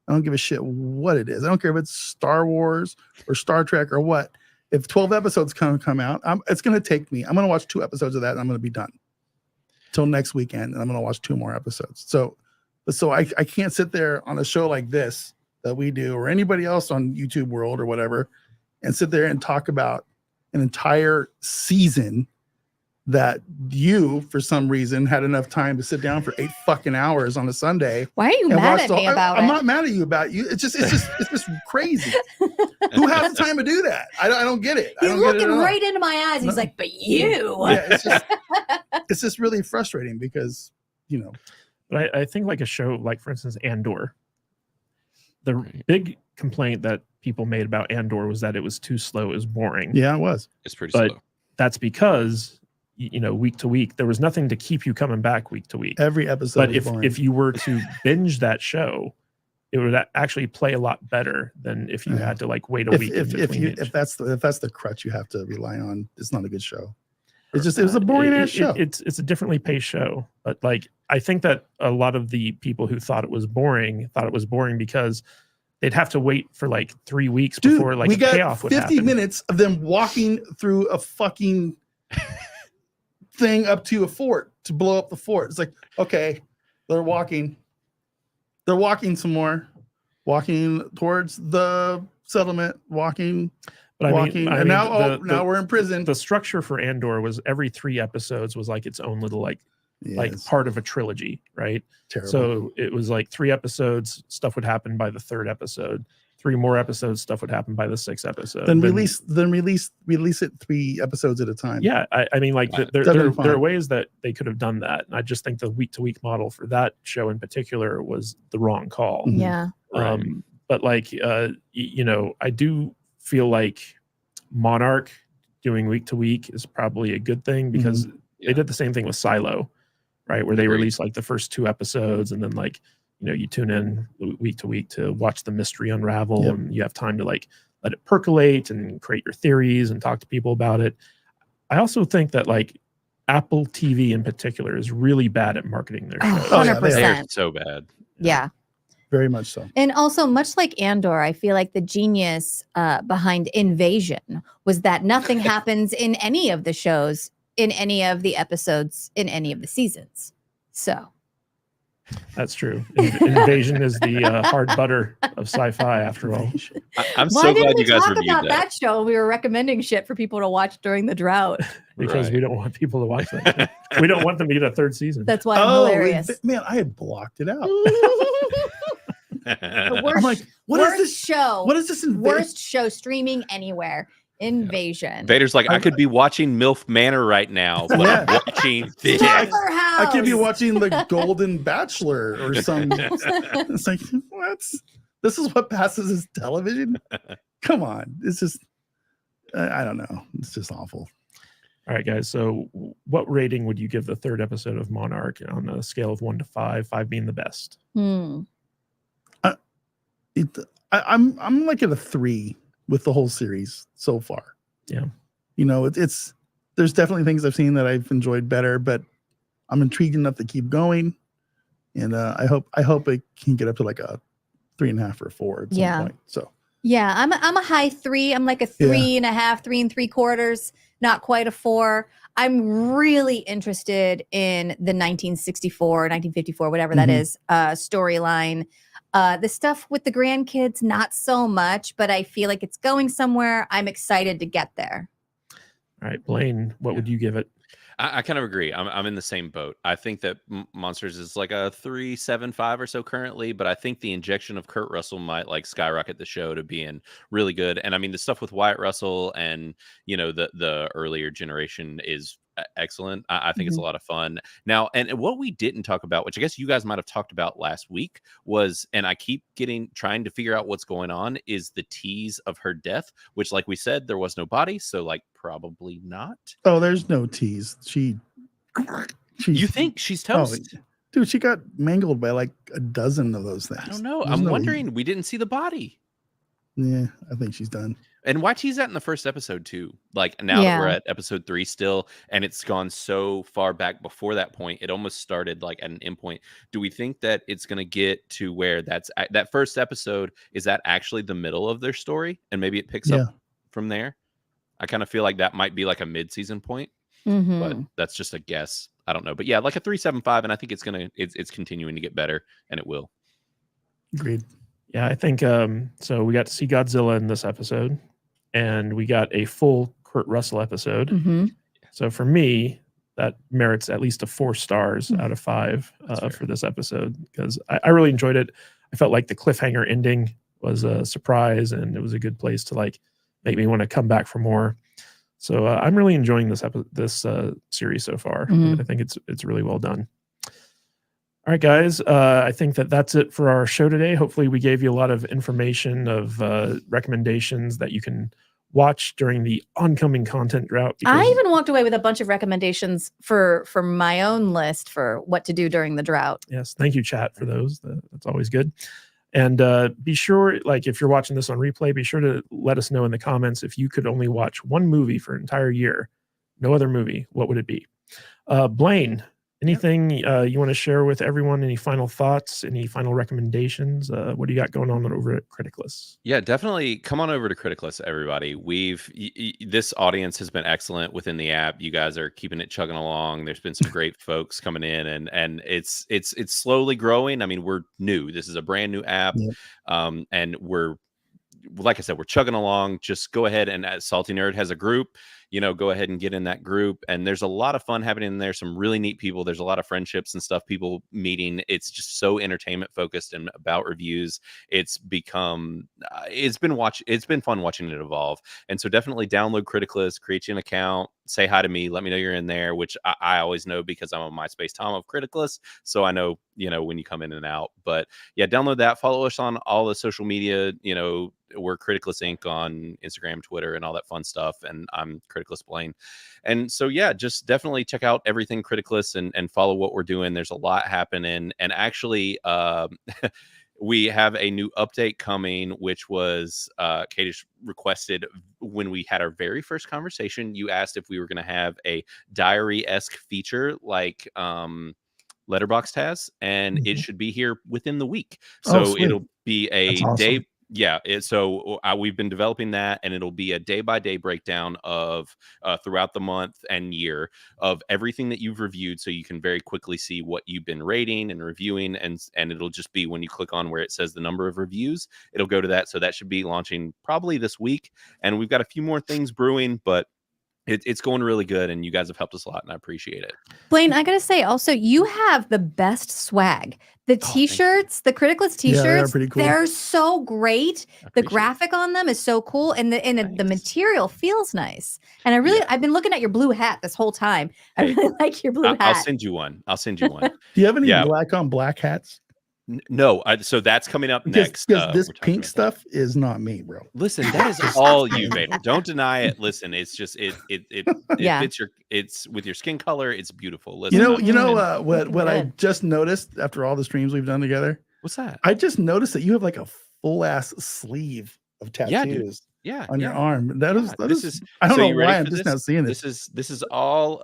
I don't give a shit what it is. I don't care if it's Star Wars or Star Trek or what. If 12 episodes come out, it's going to take me. I'm going to watch 2 episodes of that, and I'm going to be done till next weekend, and I'm going to watch 2 more episodes. So I can't sit there on a show like this that we do, or anybody else on YouTube World or whatever, and sit there and talk about an entire season that you, for some reason, had enough time to sit down for 8 fucking hours on a Sunday. Why are you mad at me about it? I'm not mad at you about you. It's just crazy. Who has the time to do that? I don't get it. He's looking right into my eyes. He's like, but you. Yeah, it's just really frustrating because, But I think like a show like, for instance, Andor, the big complaint that people made about Andor was that it was too slow. It was boring. Yeah, it was. It's pretty But slow. that's because week to week, there was nothing to keep you coming back week to week. Every episode. But if you were to binge that show, it would actually play a lot better than if you had to like wait a week. If that's the crutch you have to rely on, it's not a good show. It was a boring ass show. It's a differently paced show, but like I think that a lot of the people who thought it was boring because they'd have to wait for like 3 weeks before like we a got payoff would 50 happen. minutes of them walking through a fucking thing up to a fort to blow up the fort. It's like, okay, they're walking some more, walking towards the settlement, walking. And now we're in prison. The structure for Andor was every 3 episodes was like its own little like part of a trilogy, right? Terrible. So it was like 3 episodes, stuff would happen by the 3rd episode. 3 more episodes, stuff would happen by the 6th episode. Then release it 3 episodes at a time. Yeah, I mean, like Right. there are ways that they could have done that. And I just think the week-to-week model for that show in particular was the wrong call. Mhm. Yeah. Right. But like, you know, I do feel like Monarch doing week to week is probably a good thing because Yeah. they did the same thing with Silo, right? Where they Agreed. released like the first 2 episodes and then like, you know, you tune in week to week to watch the mystery unravel Yep. and you have time to like let it percolate and create your theories and talk to people about it. I also think that like Apple TV in particular is really bad at marketing their shows. Oh, yeah, 100%. They're so bad. Yeah. Very much so. And also, much like Andor, I feel like the genius behind Invasion was that nothing happens in any of the shows, in any of the episodes, in any of the seasons. So That's true. Invasion is the hard butter of sci-fi after all. I'm why so didn't glad we you guys talk reviewed about that. that show? We were recommending shit for people to watch during the drought. Because Right. we don't want people to watch that. We don't want them to get a 3rd season. That's why I'm hilarious. Man, I had blocked it out. The I'm worst, like, what worst is this? show? What is this? Worst show streaming anywhere. Invasion. Vader's like, I could be watching MILF Manor right now, but I'm watching this. Tucker House. I could be watching The Golden Bachelor or some. It's like, what? This is what passes as television? Come on. It's just, I don't know. It's just awful. All right, guys. So what rating would you give the 3rd episode of Monarch on a scale of 1 to 5, 5 being the best? Hmm. I'm like at a 3 with the whole series so far. Yeah. You know, it's there's definitely things I've seen that I've enjoyed better, but I'm intrigued enough to keep going. And I hope it can get up to like a 3.5 or 4 at some point. So Yeah, I'm a high 3. I'm like a 3.5, 3 3/4, not quite a 4. I'm really interested in the 1964, 1954, whatever that is, storyline. The stuff with the grandkids, not so much, but I feel like it's going somewhere. I'm excited to get there. All right, Blaine, what would you give it? I kind of agree. I'm in the same boat. I think that Monsters is like a 3.75 or so currently, but I think the injection of Kurt Russell might like skyrocket the show to being really good. And I mean, the stuff with Wyatt Russell and you know the earlier generation is excellent. I think it's a lot of fun. Now, and what we didn't talk about, which I guess you guys might have talked about last week, was, and I keep trying to figure out what's going on, is the tease of her death, which, like we said, there was no body, so like probably not. Oh, there's no tease. She You think she's toast? Dude, she got mangled by like a dozen of those things. I don't know. There's I'm no wondering. We didn't see the body. Yeah, I think she's done. And why tease that in the first episode too? Like now that we're Yeah. at episode 3 still, and it's gone so far back before that point, it almost started like at an end point. Do we think that it's going to get to where that first episode is that actually the middle of their story, and maybe it picks up from there? I kind of feel like that might be like a mid-season point, but that's just a guess. I don't know, but yeah, like a 3.75, and I think it's continuing to get better, and it will. Agreed. Yeah, I think so. We got to see Godzilla in this episode, and we got a full Kurt Russell episode. So for me, that merits at least a 4 stars out of 5 for this episode, because I really enjoyed it. I felt like the cliffhanger ending was a surprise, and it was a good place to like make me want to come back for more. So I'm really enjoying this series so far. I think it's really well done. All right, guys. I think that's it for our show today. Hopefully, we gave you a lot of information of recommendations that you can watch during the oncoming content drought. I even walked away with a bunch of recommendations for my own list for what to do during the drought. Yes, thank you, chat, for those. That's always good. And be sure, like, if you're watching this on replay, be sure to let us know in the comments if you could only watch one movie for an entire year, no other movie, what would it be? Blaine, anything you want to share with everyone? Any final thoughts? Any final recommendations? What do you got going on over at Criticless? Yeah, definitely come on over to Criticless, everybody. This audience has been excellent within the app. You guys are keeping it chugging along. There's been some great folks coming in, and it's slowly growing. I mean, we're new. This is a brand new app, and we're, like I said, we're chugging along. Just go ahead, and Salty Nerd has a group. go ahead and get in that group. And there's a lot of fun happening in there. Some really neat people. There's a lot of friendships and stuff, people meeting. It's just so entertainment focused and about reviews. It's become, it's been fun watching it evolve. And so definitely download Criticless, create you an account, say hi to me, let me know you're in there, which I always know because I'm on MySpace Tom of Criticless. So I know, when you come in and out. But yeah, download that. Follow us on all the social media. We're Criticless Inc. on Instagram, Twitter, and all that fun stuff. And I'm Criticless Blaine. And so, yeah, just definitely check out everything Criticless and follow what we're doing. There's a lot happening. And actually, we have a new update coming, which was Kadish requested when we had our very first conversation. You asked if we were going to have a diary-esque feature like Letterboxd has, and it should be here within the week. So it'll be a day. Yeah. So we've been developing that, and it'll be a day-by-day breakdown of throughout the month and year of everything that you've reviewed. So you can very quickly see what you've been rating and reviewing. And it'll just be when you click on where it says the number of reviews, it'll go to that. So that should be launching probably this week. And we've got a few more things brewing, but it's going really good, and you guys have helped us a lot, and I appreciate it. Blaine, I gotta say, also, you have the best swag. The t-shirts, the Criticless t-shirts, they're pretty cool. They're so great. The graphic on them is so cool, and the material feels nice. And I've been looking at your blue hat this whole time. I really like your blue hat. I'll send you one. Do you have any black on black hats? No, so that's coming up next. Because this pink stuff is not me, bro. Listen, that is all you, Vader. Don't deny it. Listen, it's just it fits it's with your skin color. It's beautiful. Listen, what I just noticed after all the streams we've done together. What's that? I just noticed that you have like a full ass sleeve of tattoos. On your arm. That is I don't know why I'm just now seeing this. This is all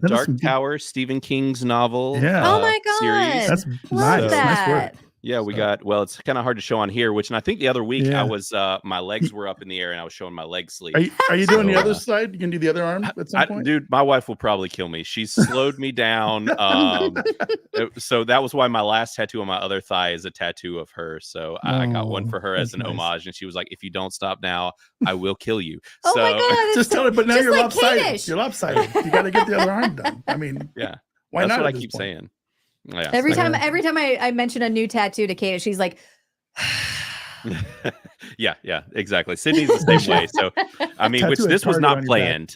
Dark Tower, Stephen King's novel. Yeah. Oh my god. Series. That's nice. Nice work. Yeah, we got, well, it's kind of hard to show on here, and I think the other week I was, my legs were up in the air and I was showing my leg sleeve. Are you doing the other side? You can do the other arm at some point? Dude, my wife will probably kill me. She slowed me down. So that was why my last tattoo on my other thigh is a tattoo of her. So I got one for her as an homage, and she was like, if you don't stop now, I will kill you. Oh my God. Just tell her, but now you're lopsided. You're lopsided. You got to get the other arm done. I mean, why that's not? What I keep saying. Yeah, every time I mention a new tattoo to Kate, she's like, yeah, exactly. Sydney's the same way. So I mean, which this was not planned.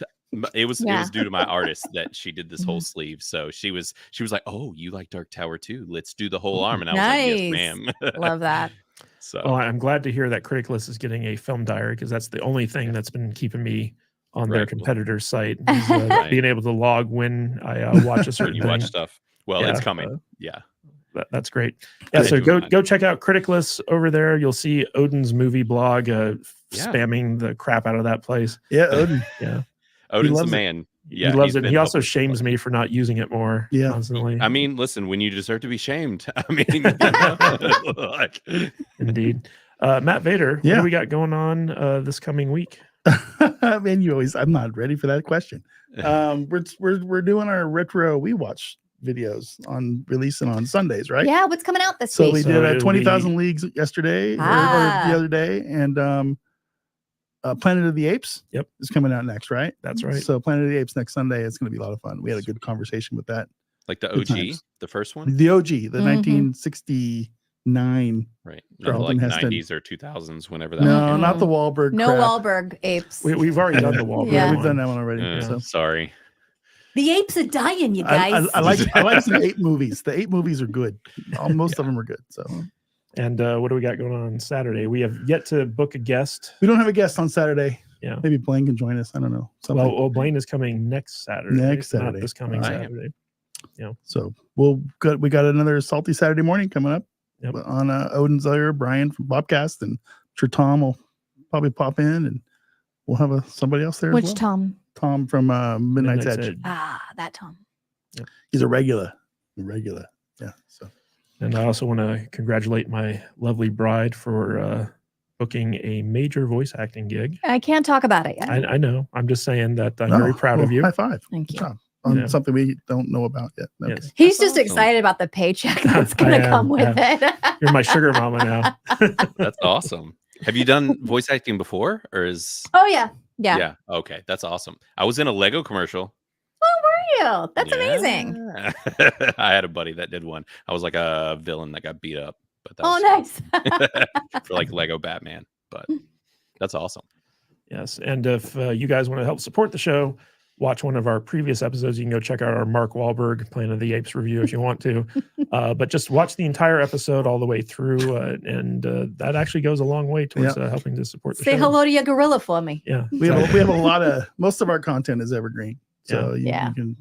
It was due to my artist that she did this whole sleeve. So she was like, oh, you like Dark Tower too? Let's do the whole arm. And I was like, yes, ma'am. Love that. So I'm glad to hear that Criticless is getting a film diary, because that's the only thing that's been keeping me on their competitor's site. Is, being able to log when I watch a certain you thing. watch stuff. Well, it's coming. That's great. Yeah, so go check out Criticless over there. You'll see Odin's movie blog spamming the crap out of that place. Yeah, Odin. Yeah, Odin's the man. Yeah, he loves it. He also shames me for not using it more. Constantly. I mean, listen, when you deserve to be shamed. I mean, indeed. Matt Vader, what do we got going on this coming week? I mean, I'm not ready for that question. We're doing our retro We Watch videos releasing on Sundays, right? Yeah, what's coming out this week? So we did 20,000 Leagues yesterday or the other day, and Planet of the Apes is coming out next, right? That's right. So Planet of the Apes next Sunday. It's going to be a lot of fun. We had a good conversation with that. Like the OG, the first one? The OG, the 1969. Right. Not like 90s or 2000s, whenever that No, not the Wahlberg. No crap. Wahlberg apes. We've already done the Wahlberg. Yeah, we've done that one already. So. Sorry. The apes are dying, you guys. I like some ape movies. The ape movies are good. Most of them are good. So, and what do we got going on Saturday? We have yet to book a guest. We don't have a guest on Saturday. Yeah, maybe Blaine can join us. I don't know. Well, Blaine is coming next Saturday. Not this coming Saturday. Yeah. So we got another salty Saturday morning coming up on Odin's Lair, Brian from Bobcast, and I'm sure Tom will probably pop in, and we'll have somebody else there. Which Tom? Tom from Midnight's Edge. That Tom. Yeah. He's a regular. Yeah. So. And I also want to congratulate my lovely bride for booking a major voice acting gig. I can't talk about it yet. I know. I'm just saying that I'm very proud of you. High five. Thank you. On something we don't know about yet. Okay. Yes. He's just excited about the paycheck that's going to come with it. You're my sugar mama now. That's awesome. Have you done voice acting before, or is? Oh yeah. Yeah. Okay, that's awesome. I was in a Lego commercial. Real. That's amazing. Yeah. I had a buddy that did one. I was like a villain that got beat up, but that Oh, was nice. for like Lego Batman. But that's awesome. Yes. And if you guys want to help support the show, watch one of our previous episodes. You can go check out our Mark Wahlberg Planet of the Apes review if you want to. But just watch the entire episode all the way through. And that actually goes a long way towards helping to support the show. Say hello to your gorilla for me. Yeah. We have a lot of, most of our content is evergreen. So you Yeah. can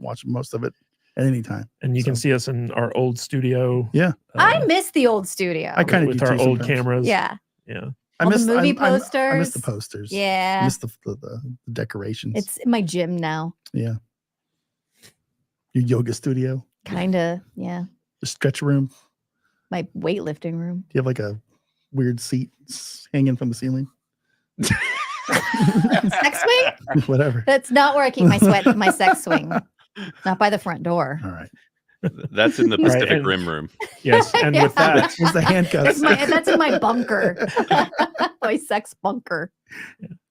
watch most of it at any time. And you can see us in our old studio. Yeah. I miss the old studio. I kind of with our old cameras. Yeah. Yeah. I All the miss movie I miss posters. the posters. I Yeah. miss the decorations. It's in my gym now. Yeah. Your yoga studio, Kind of. Yeah. the stretch room. Do My weightlifting room. you have like a weird seat hanging from the ceiling? Sex swing? Whatever. That's not where I keep my sex swing. Not by the front door. All right. That's in the All right, Pacific and- Rim room. Yes. And with that, Where's the handcuffs? That's in my bunker. My sex bunker.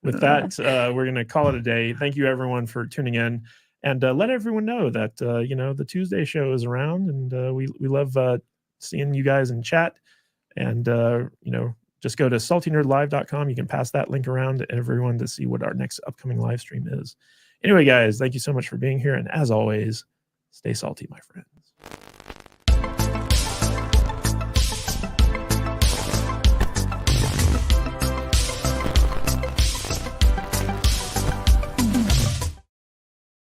with that, we're going to call it a day. Thank you, everyone, for tuning in. And let everyone know that, the Tuesday show is around. And we love seeing you guys in chat. And, just go to saltynerdlive.com. You can pass that link around to everyone to see what our next upcoming live stream is. Anyway, guys, thank you so much for being here. And as always, stay salty, my friends.